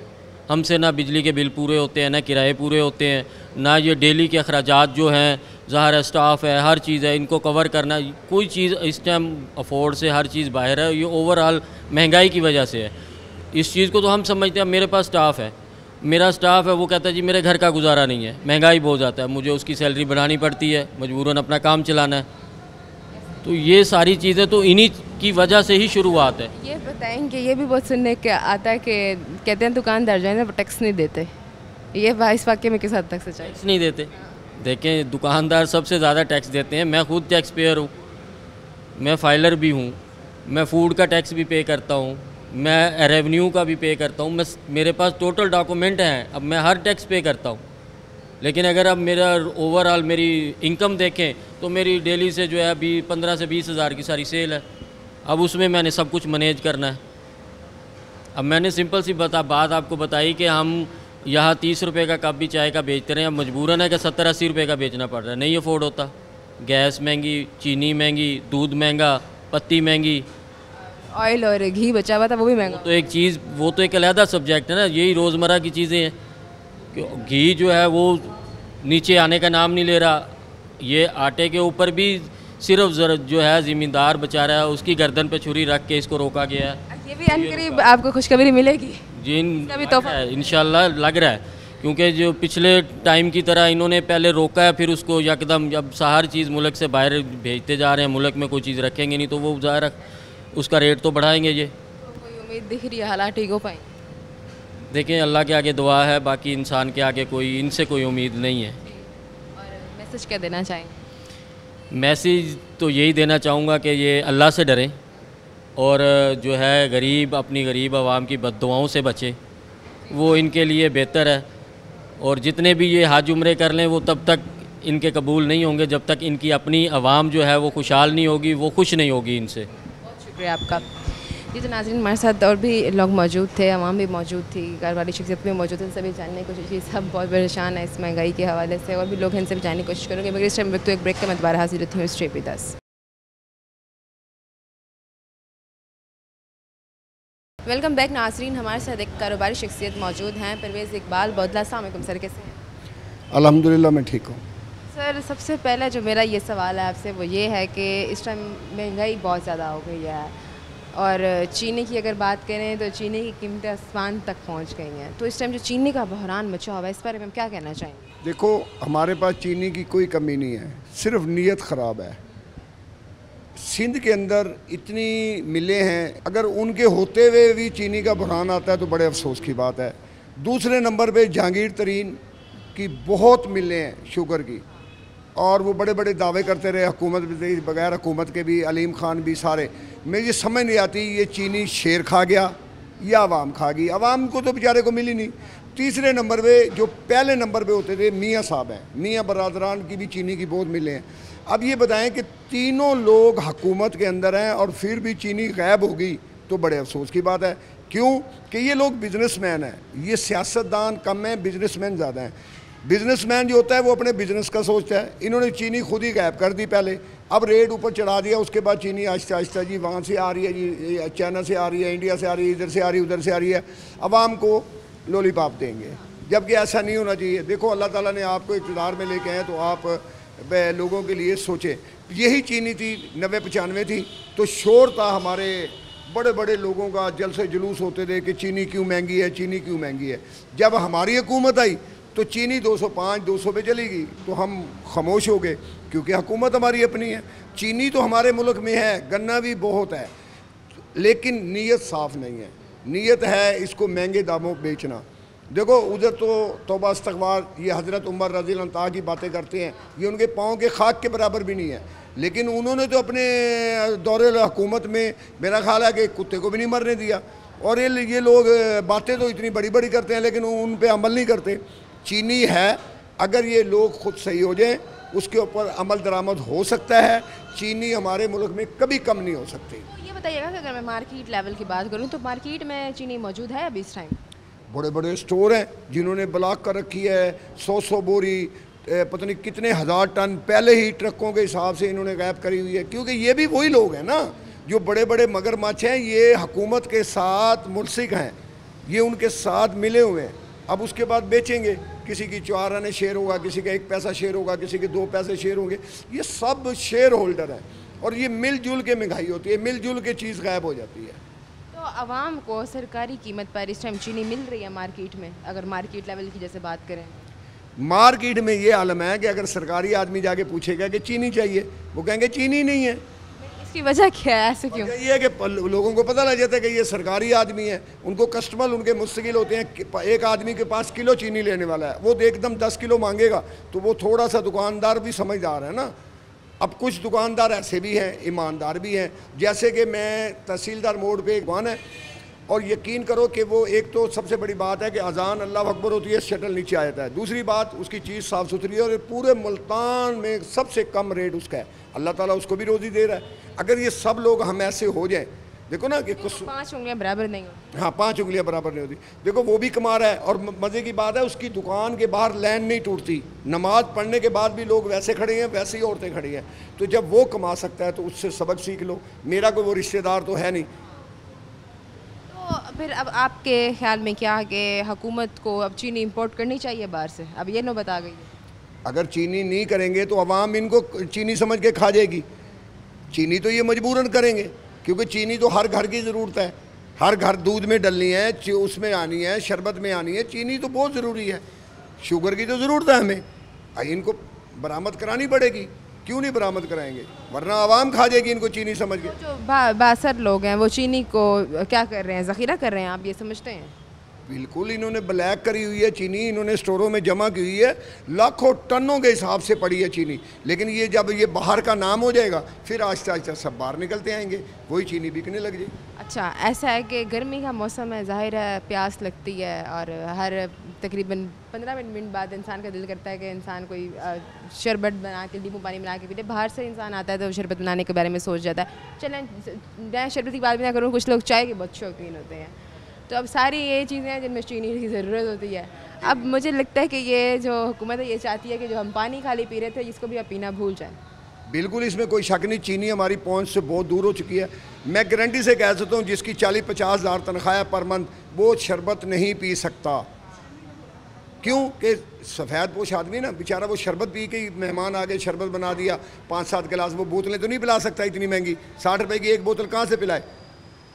S9: हमसे ना बिजली के बिल पूरे होते हैं, ना किराए पूरे होते हैं, ना ये डेली के अखराजात जो हैं, ज़ाहिर है स्टाफ है, हर चीज़ है, इनको कवर करना, कोई चीज़ इस टाइम अफोर्ड से हर चीज़ बाहर है। ये ओवरऑल महंगाई की वजह से है। इस चीज़ को तो हम समझते हैं, मेरे पास स्टाफ है, मेरा स्टाफ है, वो कहता है जी मेरे घर का गुजारा नहीं है, महंगाई बहुत जाता है, मुझे उसकी सैलरी बढ़ानी पड़ती है, मजबूरन अपना काम चलाना है। तो ये सारी चीज़ें तो इन्हीं की वजह से ही शुरुआत है।
S1: ये बताएंगे, ये भी बहुत सुनने के आता है कि कहते हैं दुकानदार जो है ना वो टैक्स नहीं देते, ये इस वाक्य में किस हद तक सच्चाई?
S9: टैक्स नहीं देते। देखें, दुकानदार सबसे ज़्यादा टैक्स देते हैं। मैं खुद टैक्स पेयर हूँ, मैं फाइलर भी हूँ, मैं फूड का टैक्स भी पे करता हूँ, मैं रेवेन्यू का भी पे करता हूँ, मेरे पास टोटल डॉक्यूमेंट हैं। अब मैं हर टैक्स पे करता हूँ। लेकिन अगर अब मेरा ओवरऑल मेरी इनकम देखें तो मेरी डेली से जो है अभी 15 से 20 हज़ार की सारी सेल है। अब उसमें मैंने सब कुछ मैनेज करना है। अब मैंने सिंपल सी बात आपको बताई कि हम यहाँ 30 रुपये का कप भी चाय का बेचते रहे हैं। अब मजबूरन है कि 70-80 रुपये का बेचना पड़ रहा है, नहीं अफोर्ड होता। गैस महंगी, चीनी महंगी, दूध महंगा, पत्ती महंगी,
S1: ऑयल और घी बचा हुआ था वो भी महंगा।
S9: तो एक चीज़, वो तो एक अलहदा सब्जेक्ट है ना। यही रोज़मर्रा की चीज़ें हैं कि घी जो है वो नीचे आने का नाम नहीं ले रहा। ये आटे के ऊपर भी सिर्फ जो है ज़मींदार बेचारा है उसकी गर्दन पे छुरी रख के इसको रोका गया है।
S1: ये भी अनकरीब आपको खुशखबरी मिलेगी
S9: जिन
S1: तोहफा
S9: इंशाल्लाह लग रहा है, क्योंकि जो पिछले टाइम की तरह इन्होंने पहले रोका है, फिर उसको यकदम जब हर चीज़ मुल्क से बाहर भेजते जा रहे हैं, मुल्क में कोई चीज़ रखेंगे नहीं तो वो ज़ाहिर उसका रेट तो बढ़ाएंगे। ये
S1: कोई उम्मीद दिख रही है हालात ठीक हो पाए?
S9: देखें, अल्लाह के आगे दुआ है, बाकी इंसान के आगे कोई इनसे कोई उम्मीद नहीं है।
S1: और मैसेज क्या देना चाहेंगे?
S9: मैसेज तो यही देना चाहूँगा कि ये अल्लाह से डरें और जो है अपनी गरीब आवाम की बद्दुआओं से बचें, वो इनके लिए बेहतर है। और जितने भी ये हज उम्रे कर लें वो तब तक इनके कबूल नहीं होंगे जब तक इनकी अपनी आवाम जो है वो खुशहाल नहीं होगी, वो खुश नहीं होगी इनसे।
S1: बहुत शुक्रिया आपका। जी तो नाज़रीन, हमारे साथ और भी लोग मौजूद थे, आवाम भी मौजूद थी, कारोबारी शख्सियत भी मौजूद थे, सभी जानने की कोशिश की। सब बहुत परेशान है इस महंगाई के हवाले से, और भी लोग हैं इनसे भी जानने की कोशिश करेंगे। मगर इस टाइम वक्त एक ब्रेक का मैं दोबारा हाजिर रहती हूँ stay with us. Welcome back नाज़रीन, हमारे साथ एक कारोबारी शख्सियत मौजूद हैं, परवेज़ इकबाल बौदला। अस्सलाम वालेकुम सर, कैसे हैं?
S10: अल्हम्दुलिल्लाह मैं ठीक हूँ।
S1: सर, सबसे पहला जो मेरा ये सवाल है आपसे वो ये है कि इस टाइम महंगाई बहुत ज़्यादा हो गई है, और चीनी की अगर बात करें तो चीनी की कीमतें आसमान तक पहुंच गई हैं। तो इस टाइम जो चीनी का बहरान मचा हुआ है, इस बारे में हम क्या कहना चाहेंगे?
S10: देखो, हमारे पास चीनी की कोई कमी नहीं है, सिर्फ नीयत ख़राब है। सिंध के अंदर इतनी मिलें हैं, अगर उनके होते हुए भी चीनी का बहरान आता है तो बड़े अफसोस की बात है। दूसरे नंबर पे जहांगीर तरीन की बहुत मिलें हैं शुगर की, और वो बड़े बड़े दावे करते रहे, हुकूमत भी, बगैर हुकूमत के भी, अलीम खान भी, सारे। मुझे ये समझ नहीं आती ये चीनी शेर खा गया या आवाम खा गई। आवाम को तो बेचारे को मिली नहीं। तीसरे नंबर पे जो पहले नंबर पे होते थे मियाँ साहब हैं, मियाँ बरादरान की भी चीनी की बहुत मिले हैं। अब ये बताएं कि तीनों लोग हुकूमत के अंदर हैं और फिर भी चीनी गायब हो गई तो बड़े अफसोस की बात है। क्यों? कि ये लोग बिजनेसमैन हैं, ये सियासतदान कम हैं, बिजनेसमैन ज़्यादा हैं। बिजनेसमैन जो होता है वो अपने बिजनेस का सोचता है। इन्होंने चीनी खुद ही गायब कर दी पहले, अब रेट ऊपर चढ़ा दिया, उसके बाद चीनी आहिस्ता आहिस्ता जी वहाँ से आ रही है, जी चाइना से आ रही है, इंडिया से आ रही है, इधर से आ रही है, उधर से आ रही है, आवाम को लॉलीपॉप देंगे, जबकि ऐसा नहीं होना चाहिए। देखो, अल्लाह ताला ने आपको इक़्तिदार में लेके आए तो आप लोगों के लिए सोचें। यही चीनी थी 90-95 थी तो शोर था, हमारे बड़े बड़े लोगों का जलसे जुलूस होते थे कि चीनी क्यों महंगी है, चीनी क्यों महंगी है। जब हमारी हुकूमत आई तो चीनी 205-200 पे चली गई तो हम खामोश हो गए, क्योंकि हुकूमत हमारी अपनी है। चीनी तो हमारे मुल्क में है, गन्ना भी बहुत है, लेकिन नीयत साफ़ नहीं है। नीयत है इसको महंगे दामों बेचना। देखो, उधर तो तौबा इस्तग़फ़ार, ये हज़रत उमर रज़ी अल्लाह तआला की बातें करते हैं, ये उनके पाँव के खाक के बराबर भी नहीं है, लेकिन उन्होंने तो अपने दौरे हुकूमत में मेरा ख्याल है कि कुत्ते को भी नहीं मरने दिया। और ये लोग बातें तो इतनी बड़ी बड़ी करते हैं लेकिन उन पर अमल नहीं करते। चीनी है, अगर ये लोग खुद सही हो जाएं उसके ऊपर अमल दरामद हो सकता है। चीनी हमारे मुल्क में कभी कम नहीं हो सकती।
S1: तो ये बताइएगा कि अगर मैं मार्केट लेवल की बात करूँ तो मार्केट में चीनी मौजूद है अभी इस टाइम?
S10: बड़े बड़े स्टोर हैं जिन्होंने ब्लॉक कर रखी है, 100 बोरी, पता नहीं कितने हज़ार टन पहले ही ट्रकों के हिसाब से इन्होंने गायब करी हुई है। क्योंकि ये भी वही लोग हैं ना जो बड़े बड़े मगरमच्छ हैं, ये हुकूमत के साथ मुल्सिक हैं, ये उनके साथ मिले हुए हैं। अब उसके बाद बेचेंगे, किसी की 4 आने शेयर होगा, किसी का 1 पैसा शेयर होगा, किसी के 2 पैसे शेयर होंगे। ये सब शेयर होल्डर हैं और ये मिलजुल के महंगाई होती है, मिलजुल के चीज़ गायब हो जाती है।
S1: तो आवाम को सरकारी कीमत पर इस टाइम चीनी मिल रही है मार्केट में? अगर मार्केट लेवल की जैसे बात करें,
S10: मार्केट में ये आलम है कि अगर सरकारी आदमी जाके पूछेगा कि चीनी चाहिए, वो कहेंगे चीनी नहीं है।
S1: उसकी वजह क्या है, ऐसे क्यों?
S10: ये है कि लोगों को पता लग जाता है कि ये सरकारी आदमी है, उनको कस्टमर उनके मुस्तकिल होते हैं। एक आदमी के पास किलो चीनी लेने वाला है, वो एकदम 10 किलो मांगेगा, तो वो थोड़ा सा दुकानदार भी समझदार है ना। अब कुछ दुकानदार ऐसे भी हैं, ईमानदार भी हैं, जैसे कि मैं तहसीलदार मोड़ पे एक दुकान है, और यकीन करो कि वो एक तो सबसे बड़ी बात है कि अजान अल्लाह अकबर होती है, शटल नीचे आ जाता है। दूसरी बात, उसकी चीज़ साफ़ सुथरी है, और पूरे मुल्तान में सबसे कम रेट उसका है। अल्लाह ताला उसको भी रोज़ी दे रहा है। अगर ये सब लोग हम ऐसे हो जाएं, देखो ना कि कुछ
S1: 5 उंगलियां बराबर नहीं होती।
S10: हाँ, 5 उंगलियां बराबर नहीं होती। देखो वो भी कमा रहा है, और मज़े की बात है उसकी दुकान के बाहर लाइन नहीं टूटती। नमाज पढ़ने के बाद भी लोग वैसे खड़े हैं, वैसे ही औरतें खड़ी हैं। तो जब वो कमा सकता है तो उससे सबक सीख लो। मेरा कोई वो रिश्तेदार तो है नहीं।
S1: तो फिर अब आपके ख्याल में क्या कि हुकूमत को अब चीनी इंपोर्ट करनी चाहिए बाहर से? अब ये नौबत आ गई है।
S10: अगर चीनी नहीं करेंगे तो अवाम इनको चीनी समझ के खा जाएगी। चीनी तो ये मजबूरन करेंगे, क्योंकि चीनी तो हर घर की ज़रूरत है। हर घर दूध में डलनी है, उसमें आनी है, शरबत में आनी है। चीनी तो बहुत ज़रूरी है, शुगर की तो ज़रूरत है हमें। इनको बरामद करानी पड़ेगी। क्यों नहीं बरामद कराएंगे, वरना आवाम खा जाएगी इनको चीनी समझ के।
S1: जो बासर लोग हैं वो चीनी को क्या कर रहे हैं, ज़ख़ीरा कर रहे हैं, आप ये समझते हैं?
S10: बिल्कुल, इन्होंने ब्लैक करी हुई है चीनी, इन्होंने स्टोरों में जमा की हुई है। लाखों टनों के हिसाब से पड़ी है चीनी। लेकिन ये जब ये बाहर का नाम हो जाएगा, फिर आहिस्ता आहिस्ता सब बाहर निकलते आएंगे, वही चीनी बिकने लग जाएगी।
S1: अच्छा, ऐसा है कि गर्मी का मौसम है, ज़ाहिर है प्यास लगती है, और हर तकरीबन 15 मिनट बाद इंसान का दिल करता है कि इंसान कोई शरबत बना के, नींबू पानी बना के पीते। बाहर से इंसान आता है तो शरबत बनाने के बारे में सोच जाता है। चलें, मैं शरबत की बात भी ना करूँ, कुछ लोग चाय के बहुत शौकीन होते हैं। तो अब सारी ये चीज़ें हैं जिनमें चीनी की ज़रूरत होती है। अब मुझे लगता है कि ये जो हुकूमत है ये चाहती है कि जो हम पानी खाली पी रहे थे, इसको भी अब पीना भूल जाएं।
S10: बिल्कुल, इसमें कोई शक नहीं। चीनी हमारी पहुंच से बहुत दूर हो चुकी है। मैं गारंटी से कह सकता हूँ, जिसकी 40-50 हज़ार तनख्वाह है पर मंथ, वो शरबत नहीं पी सकता। क्यों कि सफ़ेद पोश आदमी ना बेचारा, वो शरबत पी के मेहमान आ गए, शरबत बना दिया 5-7 गिलास, वो बोतलें तो नहीं पिला सकता इतनी महंगी। 60 रुपए की एक बोतल कहाँ से पिलाए?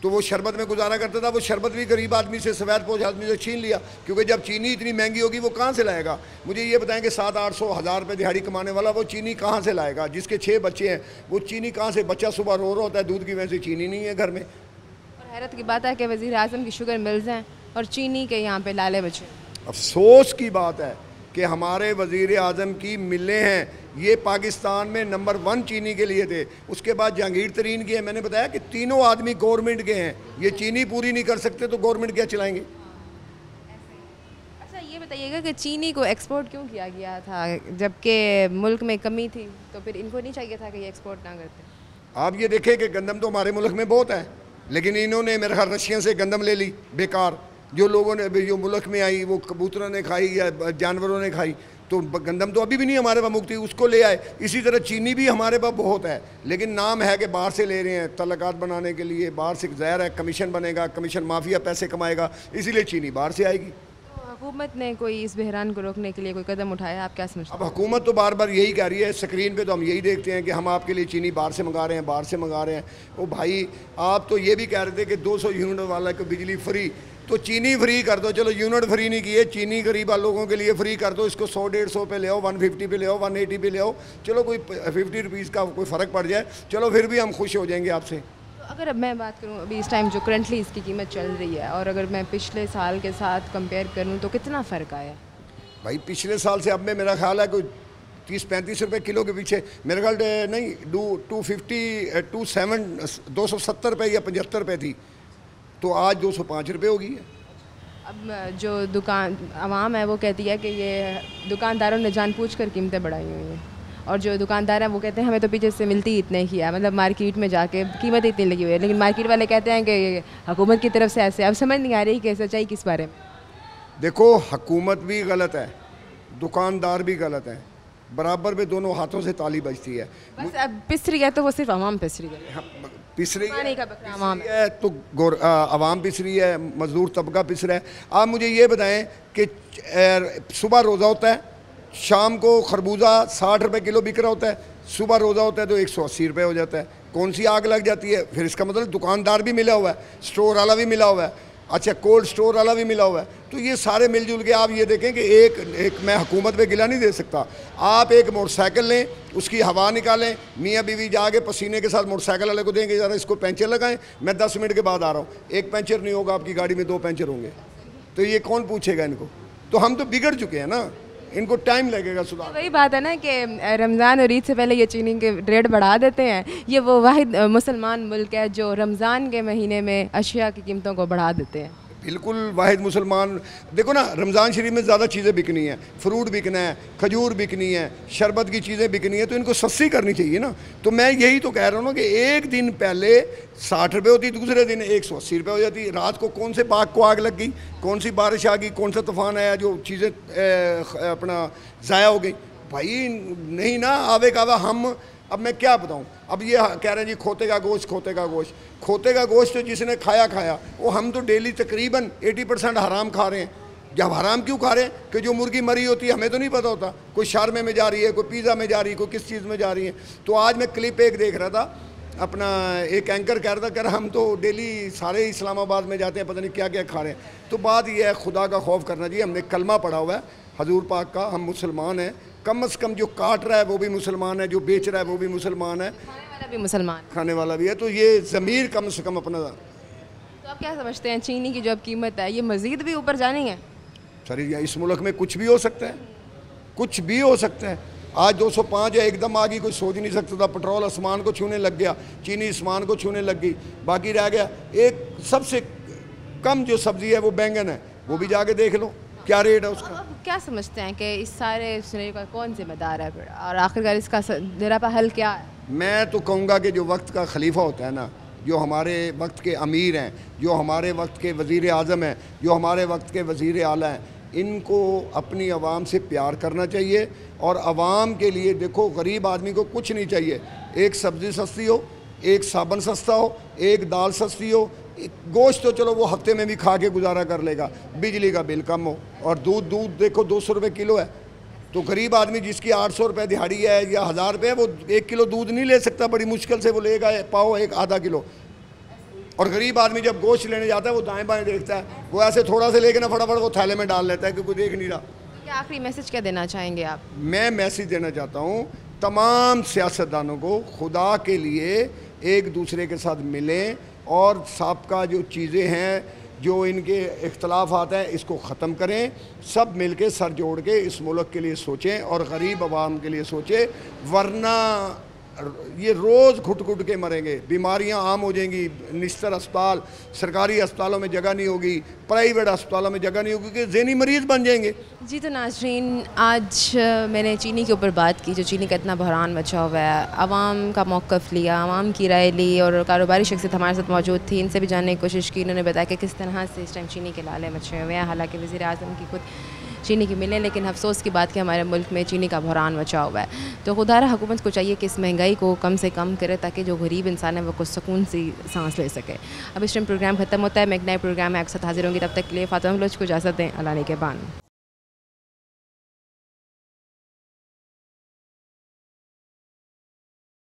S10: तो वो शरबत में गुजारा करता था। वो शरबत भी गरीब आदमी से, सफ़ेद पोश आदमी से छीन लिया, क्योंकि जब चीनी इतनी महंगी होगी वो कहाँ से लाएगा? मुझे ये बताएं कि 700-800 हज़ार रुपये दिहाड़ी कमाने वाला वो चीनी कहाँ से लाएगा? जिसके 6 बच्चे हैं, वो चीनी कहाँ से? बच्चा सुबह रो रहा होता है दूध की वजह से, चीनी नहीं है घर में।
S1: और हैरत की बात है कि वज़ीर आज़म की शुगर मिल्स हैं और चीनी के यहाँ पे लाले बचे।
S10: अफसोस की बात है कि हमारे वज़ीर आज़म की मिलें हैं, ये पाकिस्तान में नंबर 1 चीनी के लिए थे। उसके बाद जहांगीर तरीन की है। मैंने बताया कि तीनों आदमी गवर्नमेंट के हैं। ये चीनी पूरी नहीं कर सकते तो गवर्नमेंट क्या चलाएंगे?
S1: अच्छा, ये बताइएगा कि चीनी को एक्सपोर्ट क्यों किया गया था, जबकि मुल्क में कमी थी? तो फिर इनको नहीं चाहिए था कि ये एक्सपोर्ट ना करते?
S10: आप ये देखें कि गंदम तो हमारे मुल्क में बहुत है, लेकिन इन्होंने मेरे ख्याल रशियन से गंदम ले ली बेकार। जो लोगों ने, जो मुल्क में आई, वो कबूतरों ने खाई या जानवरों ने खाई, तो गंदम तो अभी भी नहीं हमारे पास मुक्ति, उसको ले आए। इसी तरह चीनी भी हमारे पास बहुत है, लेकिन नाम है कि बाहर से ले रहे हैं तलकात बनाने के लिए। बाहर से ज़ाहिर है कमीशन बनेगा, कमीशन माफिया पैसे कमाएगा, इसीलिए चीनी बाहर से आएगी।
S1: तो हुकूमत ने कोई इस बहरान को रोकने के लिए कोई कदम उठाया, आप क्या समझते हैं?
S10: अब हुकूमत तो बार बार यही कह रही है, स्क्रीन पे तो हम यही देखते हैं कि हम आपके लिए चीनी बाहर से मंगा रहे हैं, बाहर से मंगा रहे हैं। ओ भाई, आप तो ये भी कह रहे थे कि 200 यूनिट वाला को बिजली फ्री, तो चीनी फ्री कर दो। चलो यूनिट फ्री नहीं किए, चीनी गरीब लोगों के लिए फ्री कर दो। इसको 100-150 पे ले आओ, 150 पे ले आओ, 180 पे ले आओ। चलो कोई 50 रुपीज़ का कोई फ़र्क पड़ जाए, चलो फिर भी हम खुश हो जाएंगे आपसे।
S1: तो अगर अब मैं बात करूं, अभी इस टाइम जो करंटली इसकी कीमत चल रही है, और अगर मैं पिछले साल के साथ कंपेयर करूं तो कितना फ़र्क आया? भाई
S10: पिछले साल से अब में मेरा ख्याल है कोई 30-35 रुपये किलो के पीछे, मेरे ख्याल नहीं 270 रुपये या 75 रुपये थी, तो आज 205 रुपये हो गई है।
S1: अब जो दुकान आवाम है वो कहती है कि ये दुकानदारों ने जानबूझकर कीमतें बढ़ाई हुई हैं, और जो दुकानदार हैं वो कहते हैं हमें तो पीछे से मिलती इतने की है, मतलब मार्केट में जाके कीमत इतनी लगी हुई है, लेकिन मार्केट वाले कहते हैं कि हुकूमत की तरफ से ऐसे। अब समझ नहीं आ रही कि सच्चाई किस बारे में।
S10: देखो, हुकूमत भी गलत है, दुकानदार भी गलत है, बराबर में दोनों हाथों से ताली बजती है।
S1: बस अब पिस रही है तो वो सिर्फ आवाम पिस रही है,
S10: पिस रही
S1: है,
S10: है तो आवाम पिस रही है, मजदूर तबका पिस रहा है। आप मुझे ये बताएं कि सुबह रोज़ा होता है, शाम को खरबूजा 60 रुपये किलो बिक रहा होता है, सुबह रोज़ा होता है तो 180 रुपये हो जाता है। कौन सी आग लग जाती है? फिर इसका मतलब दुकानदार भी मिला हुआ है, स्टोर वाला भी मिला हुआ है। अच्छा कोल्ड स्टोर वाला भी मिला हुआ है। तो ये सारे मिलजुल के आप ये देखें कि एक मैं हुकूमत पे गिला नहीं दे सकता। आप एक मोटरसाइकिल लें, उसकी हवा निकालें, मियाँ बीवी जाके पसीने के साथ मोटरसाइकिल वाले को देंगे ज़रा इसको पंचर लगाएं, मैं 10 मिनट के बाद आ रहा हूँ, एक पंचर नहीं होगा आपकी गाड़ी में, 2 पंचर होंगे। तो ये कौन पूछेगा इनको? तो हम तो बिगड़ चुके हैं ना, इनको टाइम लगेगा सुधार।
S1: वही बात है ना कि रमज़ान और ईद से पहले ये चीनी के रेट बढ़ा देते हैं। ये वो वाहिद मुसलमान मुल्क है जो रमज़ान के महीने में अशिया की कीमतों को बढ़ा देते हैं।
S10: बिल्कुल वाहिद मुसलमान। देखो ना, रमज़ान शरीफ में ज़्यादा चीज़ें बिकनी हैं, फ्रूट बिकना है, खजूर बिकनी है, शरबत की चीज़ें बिकनी है, तो इनको सस्ती करनी चाहिए ना। तो मैं यही तो कह रहा हूँ ना कि एक दिन पहले 60 रुपये होती, दूसरे दिन 180 रुपये हो जाती। रात को कौन से बाग को आग लग गई, कौन सी बारिश आ गई, कौन सा तूफ़ान आया जो चीज़ें अपना ज़ाया हो गई। भाई नहीं ना, आवे कावा हम। अब मैं क्या बताऊं, अब ये कह रहे हैं जी खोते का गोश्त, खोते का गोश्त। खोते का गोश्त तो जिसने खाया वो हम तो डेली तकरीबन 80% हराम खा रहे हैं। जब हराम क्यों खा रहे हैं कि जो मुर्गी मरी होती है हमें तो नहीं पता होता, कोई शारमे में जा रही है, कोई पिज़्ज़ा में जा रही है, कोई किस चीज़ में जा रही है। तो आज मैं क्लिप एक देख रहा था, अपना एक एंकर कह रहा था, कह रहा हम तो डेली सारे इस्लामाबाद में जाते हैं, पता नहीं क्या क्या खा रहे हैं। तो बात यह है, खुदा का खौफ करना चाहिए। हमने कलमा पढ़ा हुआ है हजूर पाक का, हम मुसलमान हैं। कम से कम जो काट रहा है वो भी मुसलमान है, जो बेच रहा है वो भी मुसलमान है,
S1: खाने वाला भी मुसलमान,
S10: खाने वाला भी है। तो ये ज़मीर कम से कम अपना।
S1: तो आप क्या समझते हैं चीनी की जो अब कीमत है ये मज़ीद भी ऊपर जानी है?
S10: सर इस मुल्क में कुछ भी हो सकता है, कुछ भी हो सकता है। आज 205 है, एकदम आ गई, कोई सोच नहीं सकता था। पेट्रोल आसमान को छूने लग गया, चीनी आसमान को छूने लग गई। बाकी रह गया एक सबसे कम जो सब्ज़ी है वो बैंगन है, वो भी जाके देख लो क्या रेट है उसका।
S1: अब क्या समझते हैं कि इस सारे सिनेरियो का कौन जिम्मेदार है फिर, और आखिरकार इसका जरा हल क्या है?
S10: मैं तो कहूँगा कि जो वक्त का खलीफा होता है ना, जो हमारे वक्त के अमीर हैं, जो हमारे वक्त के वज़ीर आज़म हैं, जो हमारे वक्त के वज़ीर आला हैं, इनको अपनी आवाम से प्यार करना चाहिए। और आवाम के लिए देखो, गरीब आदमी को कुछ नहीं चाहिए, एक सब्ज़ी सस्ती हो, एक साबुन सस्ता हो, एक दाल सस्ती हो, गोश्त तो चलो वो हफ्ते में भी खा के गुजारा कर लेगा, बिजली का बिल कम हो, और दूध देखो 200 रुपये किलो है। तो गरीब आदमी जिसकी 800 रुपये दिहाड़ी है या 1000 रुपये है, वो 1 किलो दूध नहीं ले सकता, बड़ी मुश्किल से वो लेगा पाओ एक आधा किलो। और गरीब आदमी जब गोश्त लेने जाता है वो दाएं बाएं देखता है, वो ऐसे थोड़ा सा लेके ना फटाफट वो थैले में डाल लेता है कि कोई देख नहीं रहा।
S1: क्या आखिरी मैसेज क्या देना चाहेंगे आप?
S10: मैं मैसेज देना चाहता हूँ तमाम सियासतदानों को, खुदा के लिए एक दूसरे के साथ मिलें और सबका जो चीज़ें हैं, जो इनके इख्तलाफात हैं, इसको ख़त्म करें। सब मिल के सर जोड़ के इस मुल्क के लिए सोचें और गरीब आवाम के लिए सोचें, वरना ये रोज़ घुट घुट के मरेंगे, बीमारियां आम हो जाएंगी, निश्तर अस्पताल, सरकारी अस्पतालों में जगह नहीं होगी, प्राइवेट अस्पतालों में जगह नहीं होगी, क्योंकि ज़हनी मरीज़ बन जाएंगे।
S1: जी तो नाज़रीन, आज मैंने चीनी के ऊपर बात की, जो चीनी का इतना बहरान मचा हुआ है, आवाम का मौक़िफ़ लिया, आवाम की राय ली, और कारोबारी शख्सियत हमारे साथ मौजूद थी, इनसे भी जानने की कोशिश की। इन्होंने बताया कि किस तरह से इस टाइम चीनी के लाले मचे हुए हैं। हालाँकि वज़ीर आज़म की खुद चीनी की मिलें, लेकिन अफसोस की बात कि हमारे मुल्क में चीनी का बहरान मचा हुआ है। तो खुदारा हुकूमत को चाहिए कि इस महंगाई को कम से कम करे, ताकि जो गरीब इंसान है वो कुछ सुकून सी सांस ले सके। अब इस टाइम प्रोग्राम ख़त्म होता है, मैं एक नए प्रोग्राम में आपके साथ हाजिर होंगी। तब तक के लिए फ़ातिमा बलोच को इजाज़त दें। अल्लाह ने के बान।